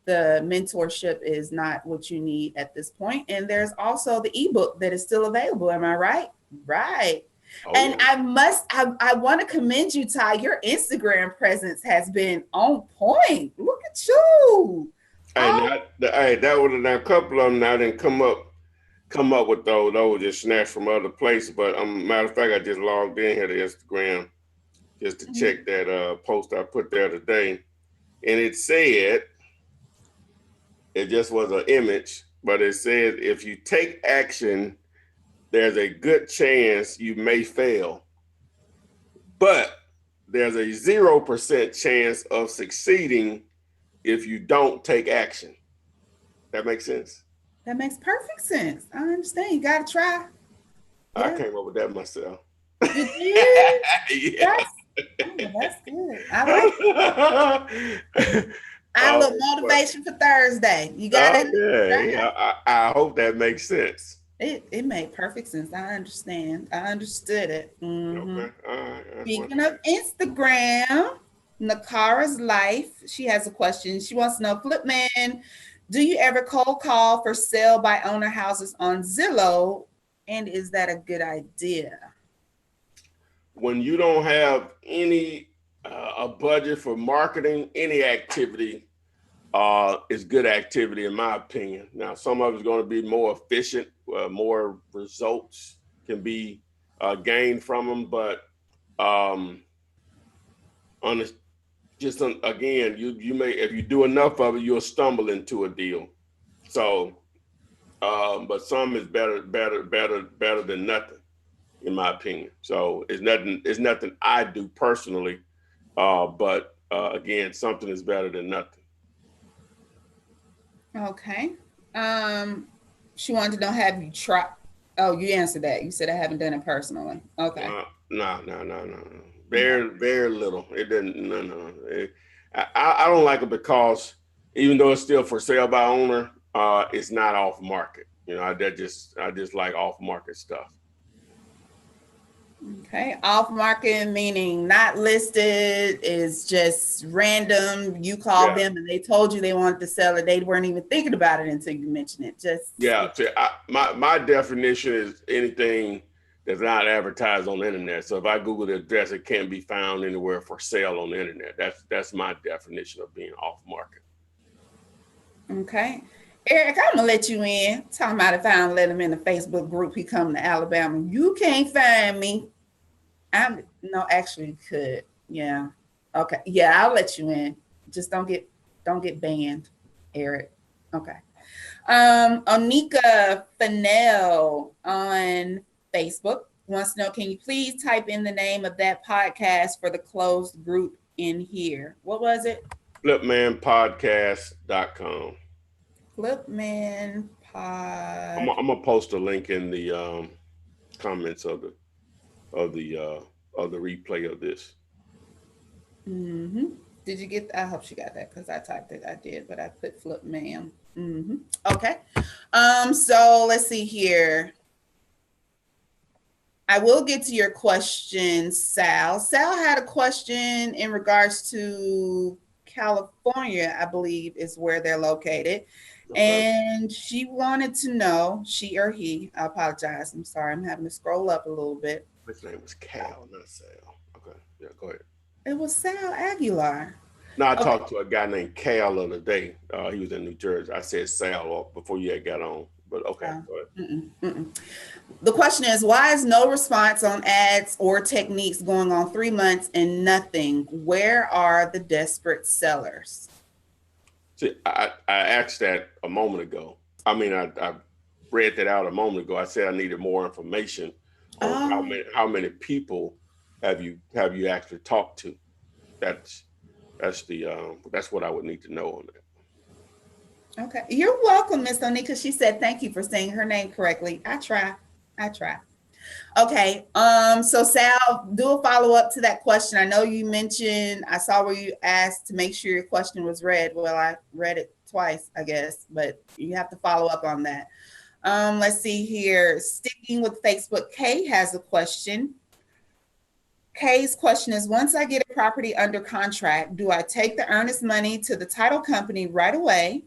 the mentorship is not what you need at this point. And there's also the ebook that is still available. Am I right? Right. Oh, and yeah. I want to commend you, Ty. Your Instagram presence has been on point. Look at you. Hey, that would have done a couple of them now didn't come up with those just snatched from other places. But matter of fact, I just logged in here to Instagram just to check that post I put there today. And it said, it just was an image, but it says, if you take action, there's a good chance you may fail, but there's a 0% chance of succeeding if you don't take action. That makes sense? That makes perfect sense. I understand. You got to try. Yeah. I came up with that myself. You did? Yeah. That's good. I like it. I look motivation for Thursday. You got it? Yeah. I hope that makes sense. It made perfect sense. I understand. I understood it. Mm-hmm. Okay. All right. Speaking of Instagram, Nakara's Life, she has a question. She wants to know, Flipman, do you ever cold call for sale by owner houses on Zillow? And is that a good idea? When you don't have any a budget for marketing, any activity is good activity in my opinion. Now, some of it's going to be more efficient, more results can be gained from them, but again, you may, if you do enough of it, you'll stumble into a deal. So, but some is better than nothing, in my opinion. So it's nothing I do personally, but again, something is better than nothing. Okay. She wanted to know, have you tried? Oh, you answered that. You said I haven't done it personally. Okay. No. Very little. It didn't. No. I don't like it because even though it's still for sale by owner, it's not off market. You know, I just like off market stuff. Okay, off market meaning not listed, is just random. You called them and they told you they wanted to sell it. They weren't even thinking about it until you mentioned it. My definition is anything that's not advertised on the internet. So if I Google the address, it can't be found anywhere for sale on the internet. That's my definition of being off market. Okay. Eric, I'm gonna let you in. Talking about if I don't let him in the Facebook group, he come to Alabama. You can't find me. Actually you could. Yeah. Okay. Yeah, I'll let you in. Just don't get banned, Eric. Okay. Onika Fennell on Facebook wants to know, can you please type in the name of that podcast for the closed group in here? What was it? Flipmanpodcast.com. Flipman Pod. I'm gonna post a link in the comments of the replay of this. Mm-hmm. Did you get? I hope she got that because I typed it. I did, but I put Flipman. Mm-hmm. Okay. So let's see here. I will get to your question, Sal. Sal had a question in regards to California, I believe is where they're located. Okay. And she wanted to know, she or he, I apologize. I'm sorry. I'm having to scroll up a little bit. His name was Cal, not Sal. Okay. Yeah, go ahead. It was Sal Aguilar. Now I Okay. talked to a guy named Cal the other day. He was in New Jersey. I said Sal before you had got on, but okay, Uh, go ahead. mm-mm. The question is, why is no response on ads or techniques going on 3 months and nothing? Where are the desperate sellers? See, I asked that a moment ago. I mean, I read that out a moment ago. I said I needed more information on Oh, how many people have you actually talked to. That's that's what I would need to know on that. okay. You're welcome, Miss Onika. She said thank you for saying her name correctly. I try. I try. Okay. So Sal, do a follow-up to that question. I know you mentioned, I saw where you asked to make sure your question was read. Well, I read it twice, I guess, but you have to follow up on that. Let's see here. Sticking with Facebook, Kay has a question. Kay's question is, once I get a property under contract, do I take the earnest money to the title company right away,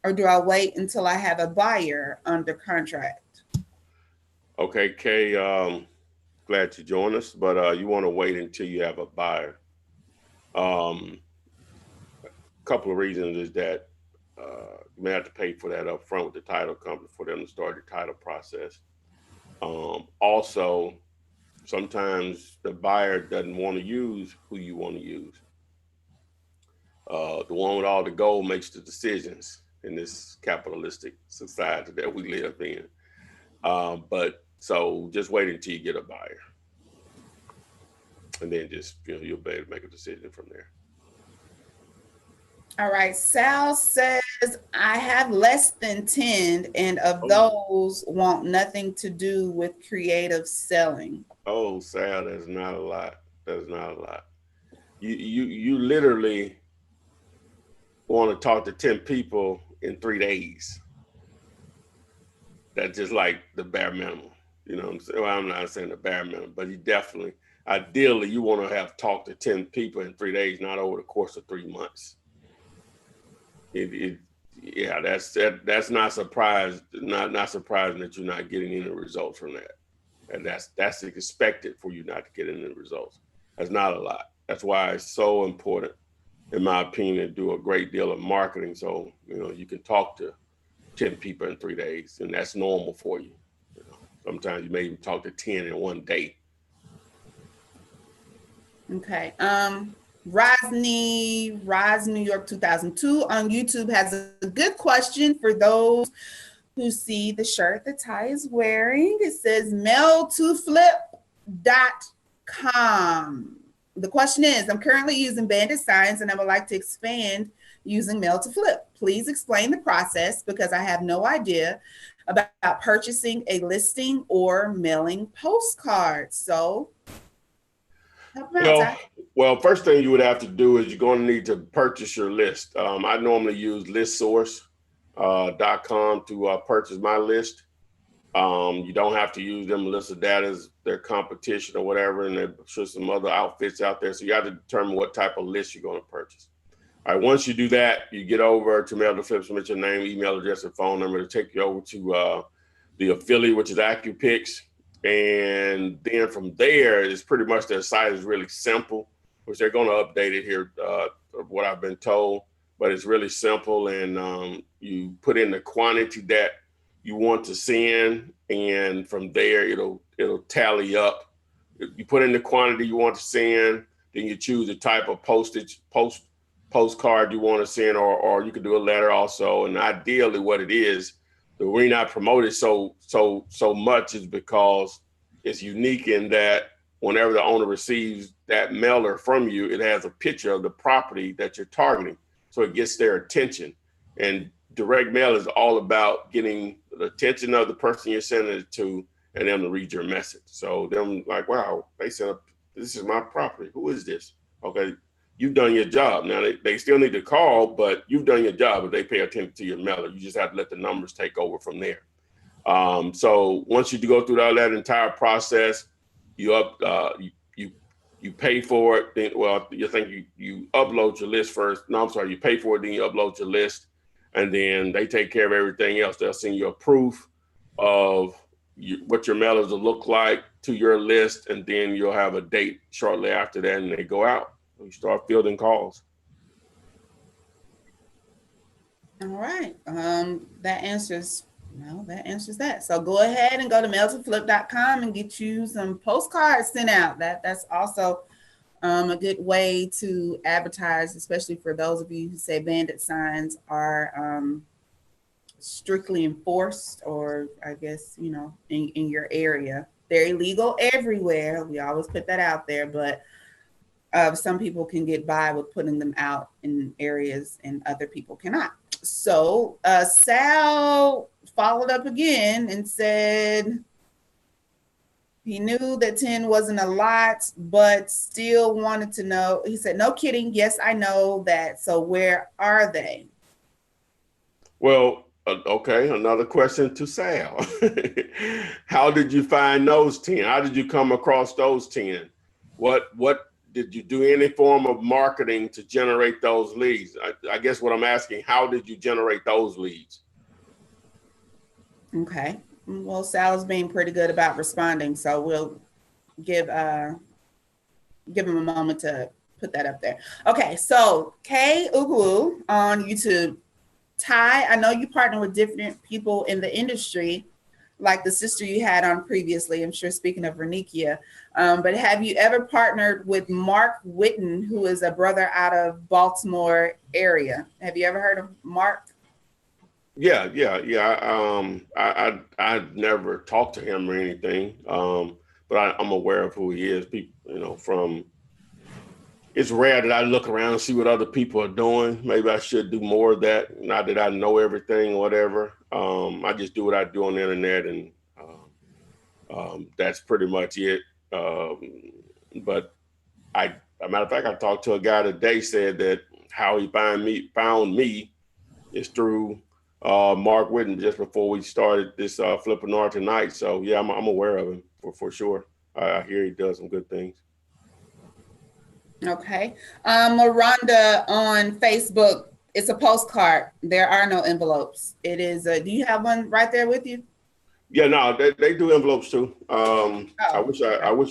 or do I wait until I have a buyer under contract? Okay, Kay, glad you joined us, but you want to wait until you have a buyer. Um, Couple of reasons is that you may have to pay for that up front with the title company for them to start the title process. Also, sometimes the buyer doesn't want to use who you want to use. The one with all the gold makes the decisions in this capitalistic society that we live in. But so just wait until you get a buyer, and then just you'll be able to make a decision from there. All right. Sal says, I have less than 10, and of Oh, those want nothing to do with creative selling. oh, Sal, that's not a lot. That's not a lot. You literally want to talk to 10 people in 3 days. That's just like the bare minimum. You know what I'm saying? Well, I'm not saying the bare minimum, but you definitely, ideally, you want to have talked to 10 people in 3 days, not over the course of 3 months. It yeah, that's not surprised, not surprising that you're not getting any results from that. And that's expected for you not to get any results. That's not a lot. That's why it's so important, in my opinion, to do a great deal of marketing so you can talk to 10 people in 3 days, and that's normal for you. Sometimes you may even talk to 10 in one day. Okay. Rise New York 2002 on YouTube has a good question for those who see the shirt that Ty is wearing. It says mail2flip.com. The question is, I'm currently using bandit signs and I would like to expand using mail to flip. Please explain the process because I have no idea about purchasing a listing or mailing postcards. So help them out, Well, Ty. well, first thing you would have to do is you're going to need to purchase your list. I normally use listsource.com to purchase my list. You don't have to use them unless that is their competition or whatever, and there's sure some other outfits out there. So you have to determine what type of list you're going to purchase. All right, once you do that, you get over to Mail to Flip, submit your name, email address, and phone number to take you over to the affiliate, which is AccuPix. And then from there, it's pretty much their site is really simple, which they're going to update it here, of what I've been told. But it's really simple, and you put in the quantity that you want to send, and from there it'll tally up. You put in the quantity you want to send, then you choose the type of postcard you want to send, or you could do a letter also. And ideally, what it is, the reason I promote it so much is because it's unique in that whenever the owner receives that mailer from you, it has a picture of the property that you're targeting, so it gets their attention. And direct mail is all about getting the attention of the person you're sending it to, and them to read your message. So them like, wow, they sent up, this is my property. Who is this? Okay, you've done your job. Now they still need to call, but you've done your job if they pay attention to your mailer. You just have to let the numbers take over from there. So once you go through all that entire process, you pay for it. Then, well, you think you upload your list first. No, I'm sorry, you pay for it, then you upload your list. and then they take care of everything else. They'll send you a proof of what your mailers will look like to your list, and then you'll have a date shortly after that, and they go out. You start fielding calls. All right. That answers that. So go ahead and go to mailtoflip.com and get you some postcards sent out. That's also a good way to advertise, especially for those of you who say bandit signs are strictly enforced, or I guess, in your area. They're illegal everywhere. We always put that out there, but some people can get by with putting them out in areas and other people cannot. So Sal followed up again and said he knew that 10 wasn't a lot, but still wanted to know. He said, no kidding. Yes, I know that. So where are they? Well, okay, another question to Sal. How did you find those 10? How did you come across those 10? What did you do any form of marketing to generate those leads? I guess what I'm asking, how did you generate those leads? Okay. Well, Sal's being pretty good about responding, so we'll give him a moment to put that up there. Okay, so Kay Ugwu on YouTube. Ty, I know you partner with different people in the industry, like the sister you had on previously, I'm sure, speaking of Renikia, but have you ever partnered with Mark Whitten, who is a brother out of Baltimore area? Have you ever heard of Mark? Yeah. I never talked to him or anything, but I'm aware of who he is. People, from, it's rare that I look around and see what other people are doing. Maybe I should do more of that. Not that I know everything or whatever. I just do what I do on the internet, and that's pretty much it. But as a matter of fact, I talked to a guy today, said that how he found me is through Mark Whitten just before we started this Flippinar tonight. So yeah, I'm aware of him for sure. I hear he does some good things. Okay. Miranda on Facebook, it's a postcard. There are no envelopes. It is do you have one right there with you? Yeah, no, they do envelopes too. I wish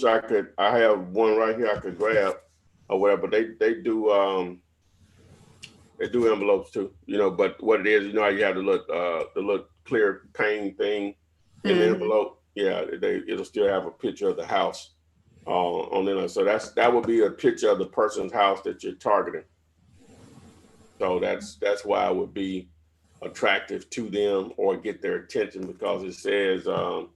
I could. I have one right here I could grab or whatever. They do envelopes too. But what it is, how you have the look clear pane thing in the envelope. Yeah, it'll still have a picture of the house on there. So that would be a picture of the person's house that you're targeting. So that's why it would be attractive to them or get their attention, because it says, I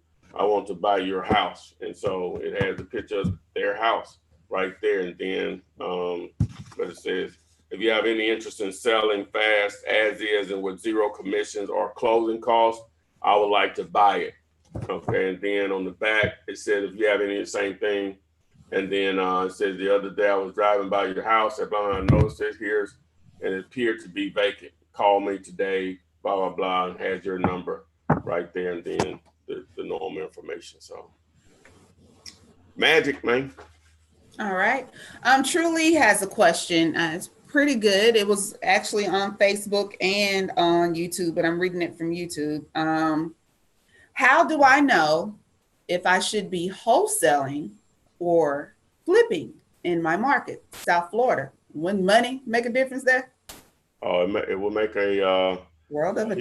want to buy your house. And so it has a picture of their house right there. And then, but it says, if you have any interest in selling fast as is and with zero commissions or closing costs, I would like to buy it. Okay. And then on the back, it says, if you have any, same thing. And then it says, the other day I was driving by your house at blah, I noticed it here and it appeared to be vacant. Call me today, blah, blah, blah, and has your number right there, and then the normal information. So magic, man. All right. Truly has a question. It's pretty good. It was actually on Facebook and on YouTube, but I'm reading it from YouTube. How do I know if I should be wholesaling or flipping in my market, South Florida? Wouldn't money make a difference there? Oh, it will make a world of a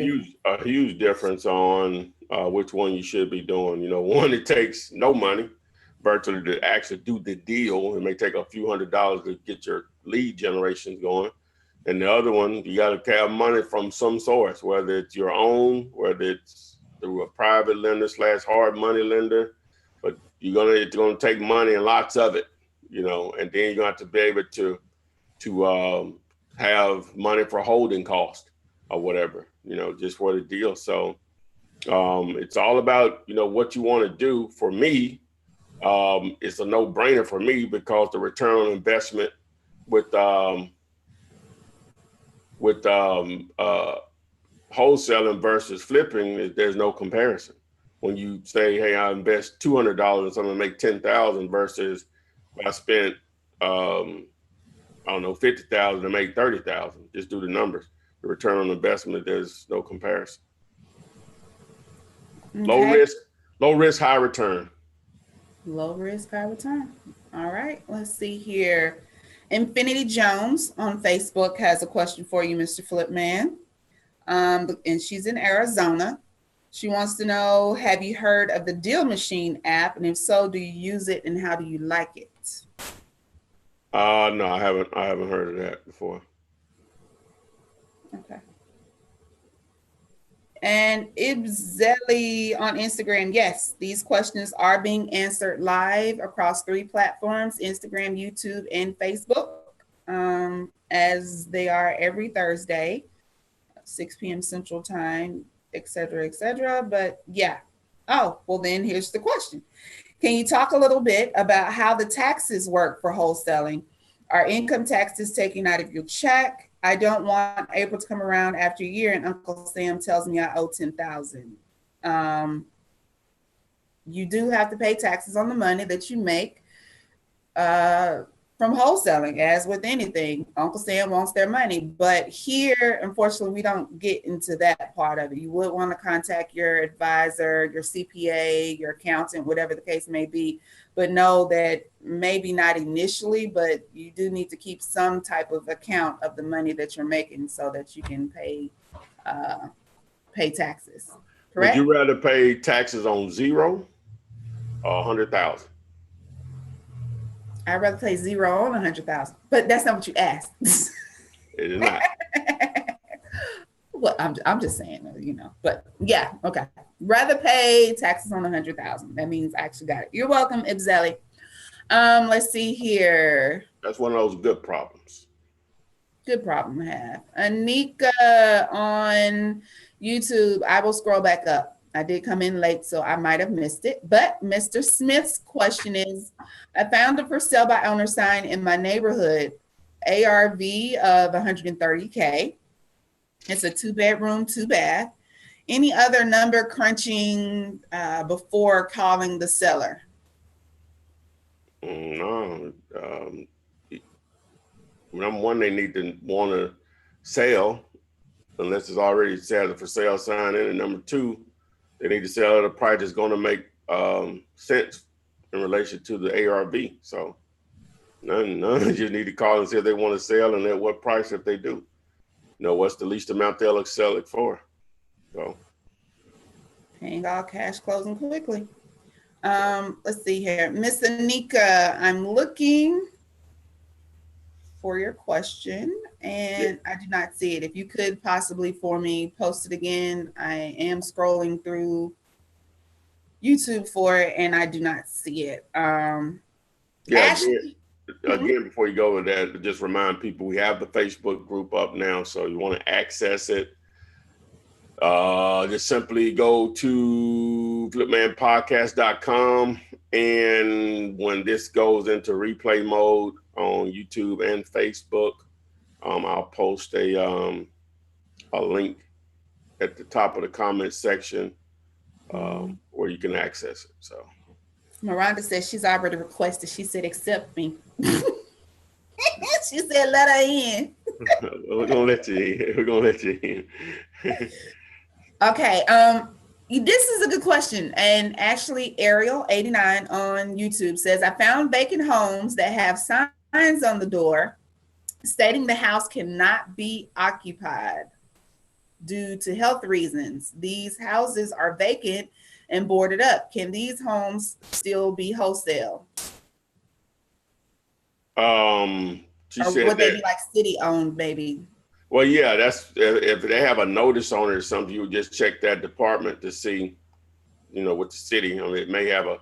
huge difference on which one you should be doing. One, it takes no money virtually to actually do the deal. It may take a few $100s to get your lead generations going. And the other one, you got to have money from some source, whether it's your own, whether it's through a private lender / hard money lender. But it's gonna take money and lots of it, and then you're gonna have to be able to have money for holding cost or whatever, just for the deal. So it's all about, what you want to do. For me, it's a no-brainer for me because the return on investment with wholesaling versus flipping, there's no comparison. When you say, hey, I invest $200 and something, make 10,000 versus if I spent, I don't know, 50,000 to make 30,000, just do the numbers. the return on investment, there's no comparison. Okay. Low risk, high return. Low risk, high return. All right. Let's see here. Infinity Jones on Facebook has a question for you, Mr. Flipman. And she's in Arizona. She wants to know, have you heard of the Deal Machine app? And if so, do you use it and how do you like it? No, I haven't heard of that before. Okay. And Ibzeli on Instagram, yes, these questions are being answered live across 3 platforms, Instagram, YouTube, and Facebook, as they are every Thursday, 6 p.m. Central Time, et cetera. But yeah. Oh, well, then here's the question. Can you talk a little bit about how the taxes work for wholesaling? Are income taxes taken out of your check? I don't want April to come around after a year and Uncle Sam tells me I owe $10,000. You do have to pay taxes on the money that you make from wholesaling, as with anything. Uncle Sam wants their money, but here, unfortunately, we don't get into that part of it. You would want to contact your advisor, your CPA, your accountant, whatever the case may be, but know that maybe not initially, but you do need to keep some type of account of the money that you're making so that you can pay taxes. Correct? Would you rather pay taxes on 0 or 100,000? I'd rather pay 0 on 100,000, but that's not what you asked. It is not. Well, I'm just saying, but yeah, okay. Rather pay taxes on 100,000. That means I actually got it. You're welcome, Ibzeli. Let's see here. That's one of those good problems. Good problem to have. Anika on YouTube. I will scroll back up. I did come in late, so I might have missed it. But Mr. Smith's question is, I found a for sale by owner sign in my neighborhood, ARV of 130K. It's a 2-bedroom, 2-bath. Any other number crunching before calling the seller? No. Number one, they need to want to sell unless it's already set a for sale sign in. And number two, they need to sell at a price that's going to make sense in relation to the ARV. So none you need to call and say if they want to sell and at what price if they do. What's the least amount they'll sell it for. So paying all cash, closing quickly. Let's see here. Miss Anika, I'm looking for your question and I do not see it. If you could possibly for me post it again. I am scrolling through YouTube for it and I do not see it. Again, before you go with that, just remind people we have the Facebook group up now. So you want to access it. Just simply go to flipmanpodcast.com. And when this goes into replay mode on YouTube and Facebook, I'll post a link at the top of the comment section where you can access it. So Miranda says she's already requested. She said, accept me. She said, let her in. We're gonna let you in. Okay. This is a good question. And actually, Ariel89 on YouTube says, I found vacant homes that have signs on the door stating the house cannot be occupied due to health reasons. These houses are vacant and boarded up. Can these homes still be wholesale? She or said would they be like city owned, maybe? Well, yeah, that's if they have a notice on it or something, you would just check that department to see, with the city. It may have a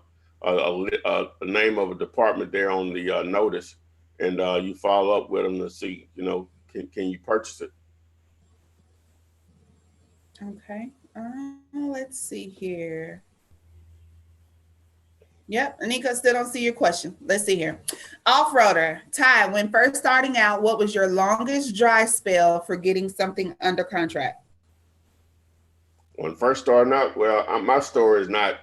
name of a department there on the notice, and you follow up with them to see, can you purchase it? Okay. Let's see here. Yep, Anika, still don't see your question. Let's see here. Off-roader, Ty, when first starting out, what was your longest dry spell for getting something under contract? When first starting out, well, my story is not,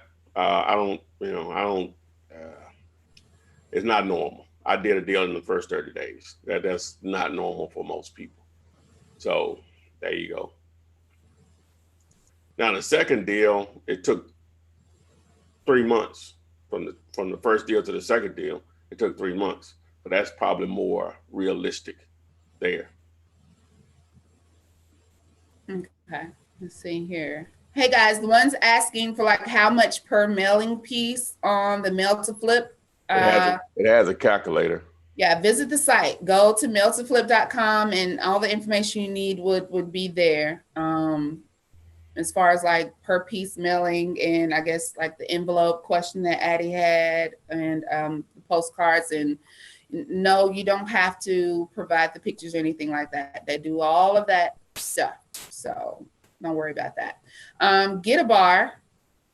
it's not normal. I did a deal in the first 30 days. That's not normal for most people. So There you go. Now the second deal, it took 3 months from the first deal to the second deal. It took 3 months, but that's probably more realistic there. Okay, let's see here. Hey guys, the ones asking for like how much per mailing piece on the mail to flip. It has a calculator. Yeah, visit the site. Go to mailtoflip.com and all the information you need would be there. As far as like per piece mailing, and I guess like the envelope question that Addie had, and the postcards. And no, you don't have to provide the pictures or anything like that. They do all of that stuff, so don't worry about that. Get a bar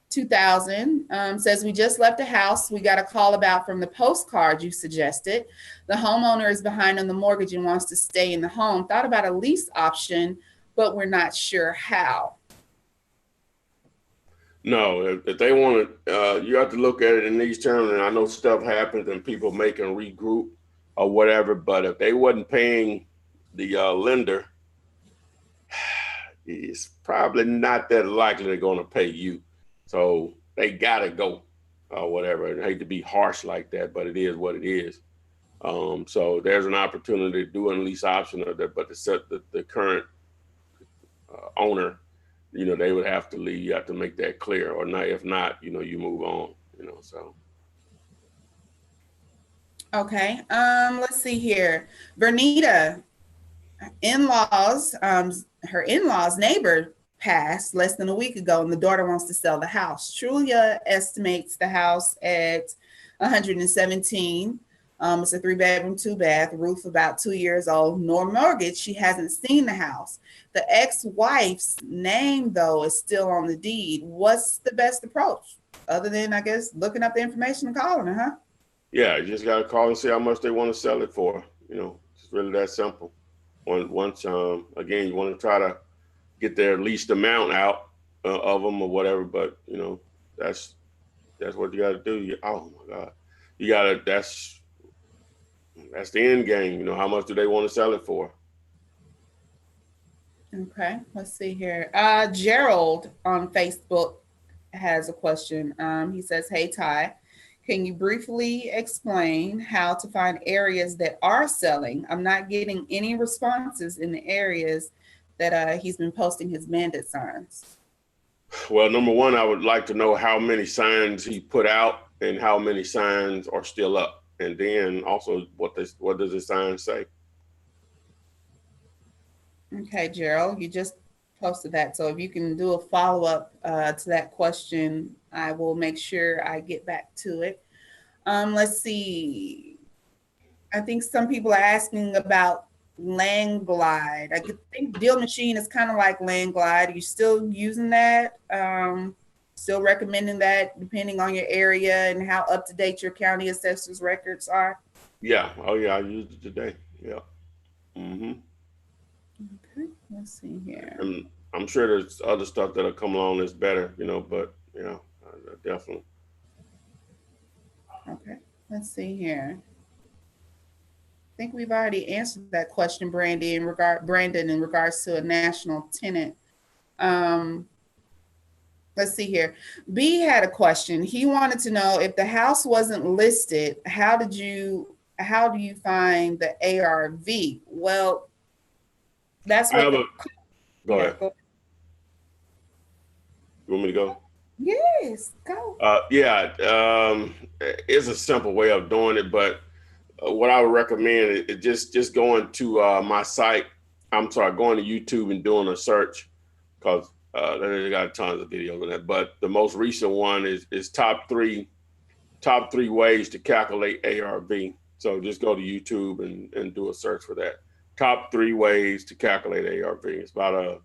2000 says, we just left a house we got a call about from the postcard you suggested. The homeowner is behind on the mortgage and wants to stay in the home. Thought about a lease option, but we're not sure how. No, if they want to, you have to look at it in these terms. And I know stuff happens and people make and regroup or whatever. But if they wasn't paying the lender, it's probably not that likely they're going to pay you. So they got to go or whatever. I hate to be harsh like that, but it is what it is. So there's an opportunity to do a lease option of that, but the current owner, they would have to leave. You have to make that clear, or not. If not, you move on. So. Okay. Let's see here. Vernita, her in-laws neighbor passed less than a week ago, and the daughter wants to sell the house. Trulia estimates the house at 117. It's a 3-bedroom, 2-bath, roof about 2 years old, no mortgage. She hasn't seen the house. The ex-wife's name, though, is still on the deed. What's the best approach? Other than, I guess, looking up the information and calling her, huh? Yeah, you just got to call and see how much they want to sell it for. It's really that simple. Once, again, you want to try to get their least amount out of them or whatever, but, that's what you got to do. Oh, my God. You got to, that's the end game. How much do they want to sell it for? Okay, let's see here. Gerald on Facebook has a question. He says, hey, Ty, can you briefly explain how to find areas that are selling? I'm not getting any responses in the areas that he's been posting his bandit signs. Well, number one, I would like to know how many signs he put out and how many signs are still up. And then also, what does the sign say? Okay, Gerald, you just posted that. So if you can do a follow-up to that question, I will make sure I get back to it. Let's see. I think some people are asking about Land Glide. I think Deal Machine is kind of like Land Glide. Are you still using that? Still recommending that depending on your area and how up to date your county assessor's records are? Yeah. Oh, yeah. I used it today. Yeah. Mm-hmm. Okay. Let's see here. And I'm sure there's other stuff that'll come along that's better, but definitely. Okay. Let's see here. I think we've already answered that question, Brandon, in regards to a national tenant. Let's see here. B had a question. He wanted to know, if the house wasn't listed, how do you find the ARV? Well, that's what. Go ahead. You want me to go? Yes, go. It's a simple way of doing it, but what I would recommend is just going to my site. I'm sorry, going to YouTube and doing a search, because they got tons of videos on that. But the most recent one is top three ways to calculate ARV. So just go to YouTube and do a search for that. Top 3 ways to calculate ARV. It's about a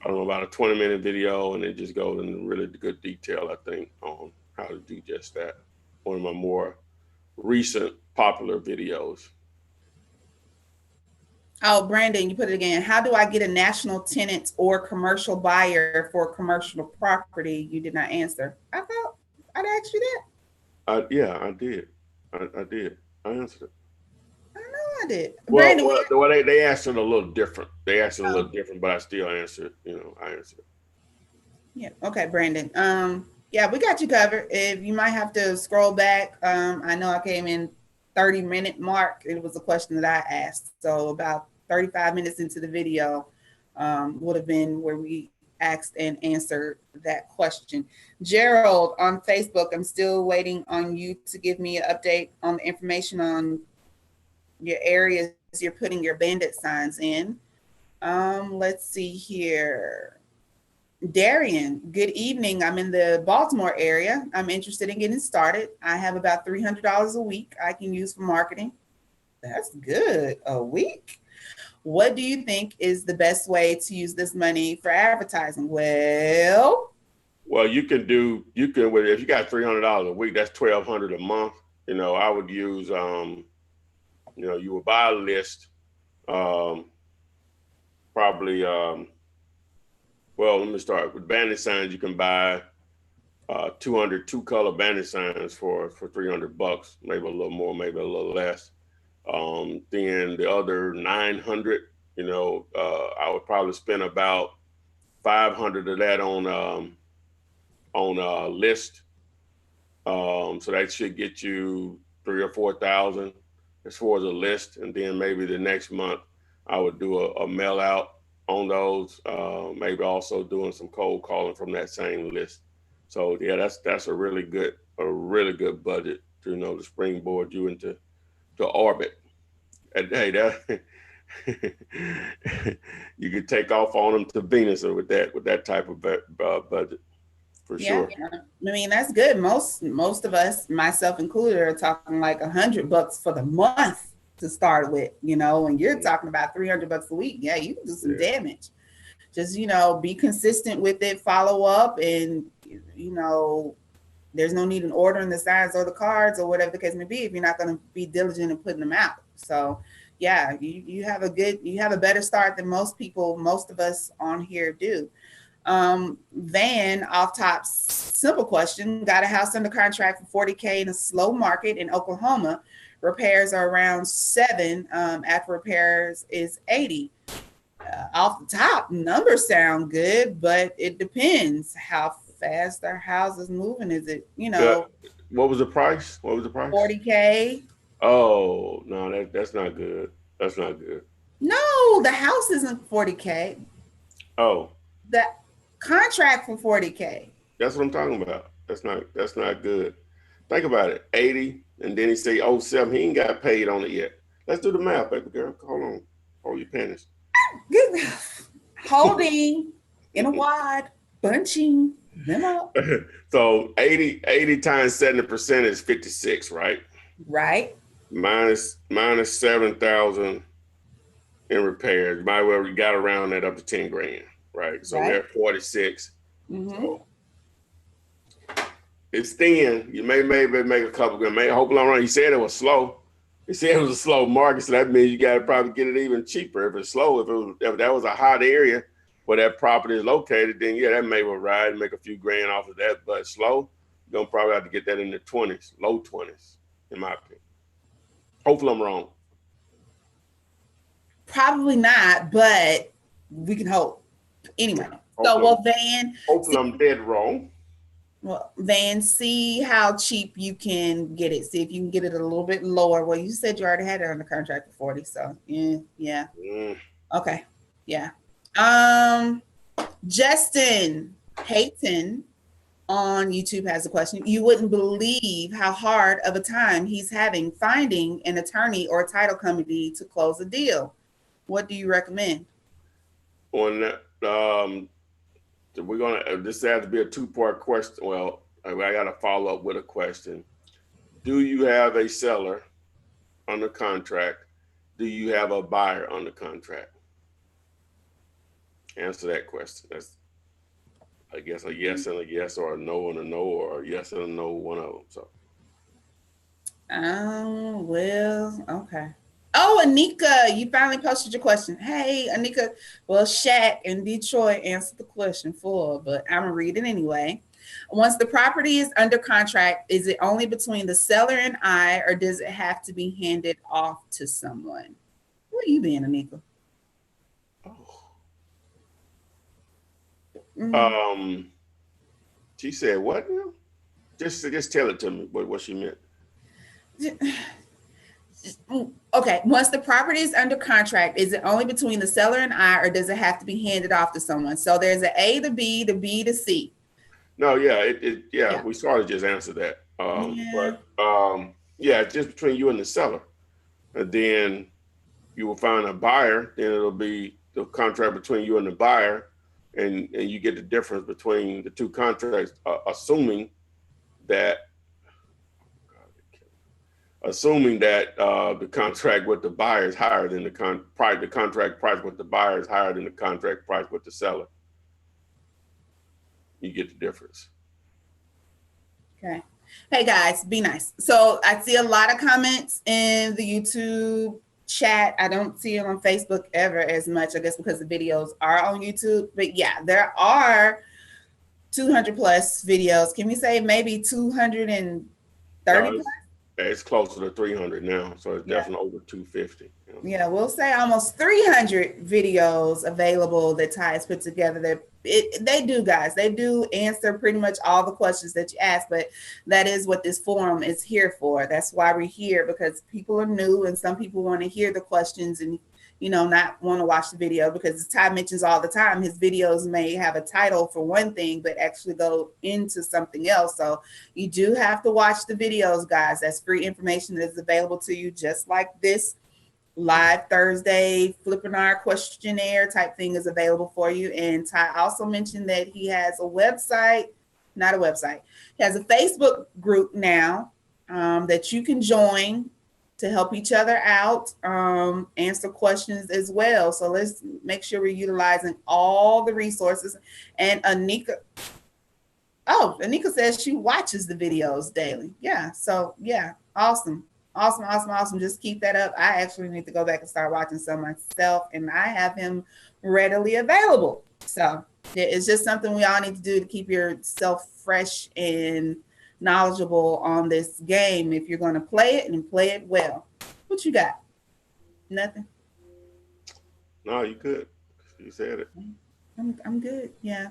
20-minute video, and it just goes into really good detail, I think, on how to do just that. One of my more recent popular videos. Oh, Brandon, you put it again. How do I get a national tenant or commercial buyer for commercial property? You did not answer. I thought I'd asked you that. Yeah, I did. I did. I answered it. I know I did. Well, Brandon, they answered a little different. They answered a little different, but I still answered. I answered. yeah. Okay, Brandon. Yeah, we got you covered. If you might have to scroll back. I know I came in 30-minute mark. It was a question that I asked. So about 35 minutes into the video would have been where we asked and answered that question. Gerald on Facebook, I'm still waiting on you to give me an update on the information on your areas you're putting your bandit signs in. Let's see here. Darian, good evening. I'm in the Baltimore area. I'm interested in getting started. I have about $300 a week I can use for marketing. That's good. A week? What do you think is the best way to use this money for advertising? Well, you can if you got $300 a week, that's $1,200 a month. I would use you would buy a list, probably well, let me start with bandit signs. You can buy 200 two-color bandit signs for $300, maybe a little more, maybe a little less. Then the other 900, I would probably spend about 500 of that on a list. So that should get you 3,000 or 4,000 as far as a list, and then maybe the next month I would do a mail out on those. Maybe also doing some cold calling from that same list. So yeah, that's a really good budget to springboard you into orbit. And hey, that you could take off on them to Venus with that type of budget for sure. I mean, that's good. Most of us, myself included, are talking like $100 for the month to start with, and you're talking about $300 a week. Yeah, you can do some damage. Just, be consistent with it, follow up, and, there's no need in ordering the signs or the cards or whatever the case may be if you're not going to be diligent in putting them out. So yeah, you have a better start than most of us on here do. Van off top, simple question. Got a house under contract for $40K in a slow market in Oklahoma. Repairs are around 7. After repairs is 80. Off the top, numbers sound good, but it depends how fast our house is moving. Is it, what was the price? 40K? Oh no, that's not good. That's not good. No, the house isn't 40K. Oh, the contract for 40K. That's what I'm talking about. That's not good. Think about it. 80, and then he say 07. He ain't got paid on it yet. Let's do the math, baby girl. Hold on. Hold your panties. Holding in a wad, bunching them up. So 80 times 70% is 56, right? Right. Minus 7,000 in repairs. Might well you got around that up to 10 grand, right? So we're at 46. Mm-hmm. So it's thin. You maybe make a couple grand. Hopefully I'm wrong. He said it was slow. He said it was a slow market, so that means you got to probably get it even cheaper. If it's slow, if that was a hot area where that property is located, then yeah, that may well ride and make a few grand off of that. But slow, you're gonna probably have to get that in the 20s, low 20s, in my opinion. Hopefully I'm wrong. Probably not, but we can hope. Anyway, hopefully I'm dead wrong. Well, Van, see how cheap you can get it. See if you can get it a little bit lower. Well, you said you already had it on the contract for 40, so yeah. Okay, yeah. Justin Hayton on YouTube has a question. You wouldn't believe how hard of a time he's having finding an attorney or a title company to close a deal. What do you recommend? On that, this has to be a 2-part question. Well, I got to follow up with a question. Do you have a seller under contract? Do you have a buyer under contract? Answer that question. That's, I guess, a yes and a yes, or a no and a no, or a yes and a no, one of them. So. Well, okay. Oh, Anika, you finally posted your question. Hey, Anika. Well, Shaq in Detroit answered the question full, but I'm going to read it anyway. Once the property is under contract, is it only between the seller and I, or does it have to be handed off to someone? Where you been, Anika? Oh. She said, what now? Just tell it to me what she meant. Okay, once the property is under contract, is it only between the seller and I, or does it have to be handed off to someone? So there's an A to B to B to C. No, yeah, we sort of just answered that. Yeah, just between you and the seller. And then you will find a buyer, then it'll be the contract between you and the buyer, and you get the difference between the two contracts, assuming that the contract with the buyer is higher than the contract price with the buyer is higher than the contract price with the seller. You get the difference. Okay. Hey guys, be nice. So I see a lot of comments in the YouTube chat. I don't see them on Facebook ever as much, I guess because the videos are on YouTube. But yeah, there are 200 plus videos. Can we say maybe 230 plus? It's closer to 300 now, so it's definitely over 250. You know? Yeah, we'll say almost 300 videos available that Ty has put together. They do, guys. They do answer pretty much all the questions that you ask, but that is what this forum is here for. That's why we're here, because people are new and some people want to hear the questions and not want to watch the video, because as Ty mentions all the time, his videos may have a title for one thing, but actually go into something else. So you do have to watch the videos, guys. That's free information that is available to you, just like this live Thursday Flippinar questionnaire type thing is available for you. And Ty also mentioned that he has a website, not a website. He has a Facebook group now that you can join to help each other out, answer questions as well. So let's make sure we're utilizing all the resources. And Anika says she watches the videos daily. Yeah. So yeah, awesome. Just keep that up. I actually need to go back and start watching some myself, and I have him readily available. So it's just something we all need to do to keep yourself fresh and knowledgeable on this game if you're going to play it and play it well. What you got? Nothing? No, you good. You said it. I'm good. Yeah.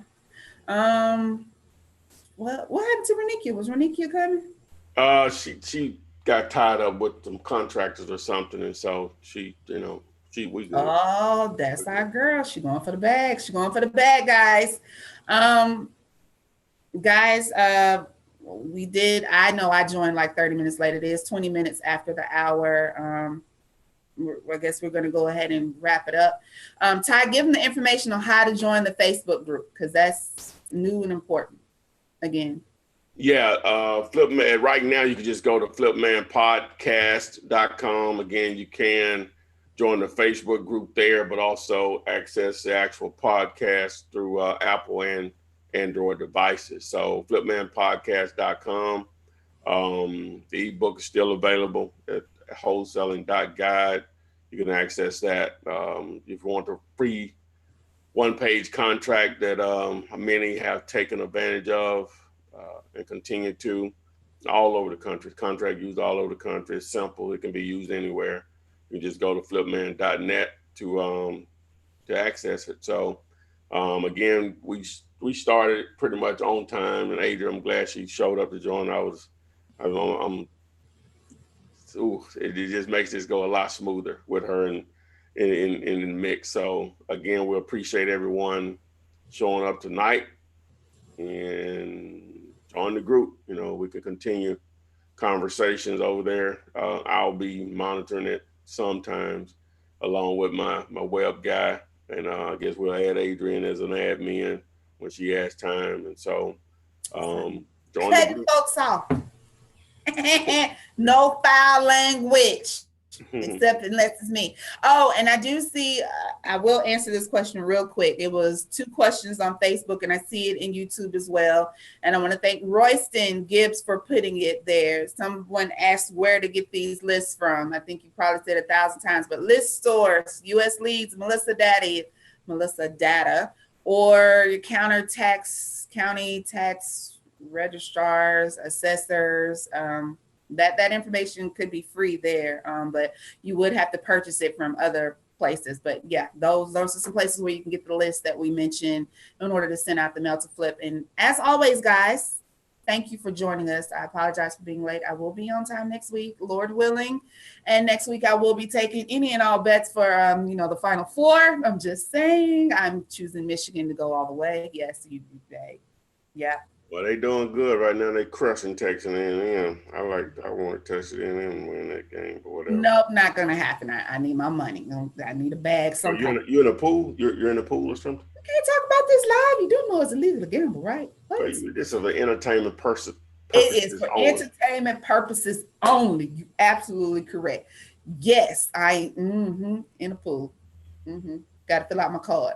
What happened to Renikia? Was Renikia coming? She got tied up with some contractors or something, and so we good. Oh, that's our girl. She going for the bag. Guys. I know I joined like 30 minutes late. It is 20 minutes after the hour. I guess we're going to go ahead and wrap it up. Ty, give them the information on how to join the Facebook group, because that's new and important again. Yeah, Flipman. Right now, you can just go to flipmanpodcast.com. Again, you can join the Facebook group there, but also access the actual podcast through Apple and Android devices. So flipmanpodcast.com. The ebook is still available at wholesaling.guide. You can access that. If you want the free one-page contract that many have taken advantage of and continue to, all over the country. Contract used all over the country. It's simple. It can be used anywhere. You just go to flipman.net to access it. So again, we started pretty much on time, and Adrian, I'm glad she showed up to join. It just makes this go a lot smoother with her in the mix. So again, we appreciate everyone showing up tonight and join the group. We can continue conversations over there. I'll be monitoring it sometimes along with my web guy. And I guess we'll add Adrian as an admin when she has time. And so join the group. Folks off. No foul language. except unless it's me. Oh, and I do see, I will answer this question real quick. It was 2 questions on Facebook, and I see it in YouTube as well. And I want to thank Royston Gibbs for putting it there. Someone asked where to get these lists from. I think you probably said 1,000 times, but list source, US Leads, Melissa Data, or your county tax registrars, assessors. That information could be free there, but you would have to purchase it from other places. But yeah, those are some places where you can get the list that we mentioned in order to send out the mail to Flip. And as always, guys, thank you for joining us. I apologize for being late. I will be on time next week, Lord willing. And next week I will be taking any and all bets for the Final Four. I'm just saying, I'm choosing Michigan to go all the way. Yes, you yeah. Well, they doing good right now. They crushing Texas A&M. I want Texas A&M to win that game, but whatever. Nope, not gonna happen. I need my money. I need a bag. So you in a pool? You're in a pool or something? We can't talk about this live. You do know it's illegal to gamble, right? What? This is an entertainment purposes. It is for entertainment purposes only. You absolutely correct. Yes, I in a pool. Got to fill out my card.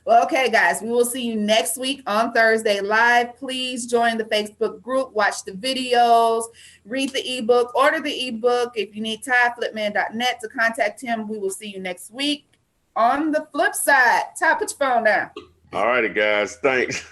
Well, okay, guys, we will see you next week on Thursday live. Please join the Facebook group, watch the videos, read the ebook, order the ebook. If you need Ty, flipman.net to contact him. We will see you next week. On the flip side, Ty, put your phone down. All righty, guys. Thanks.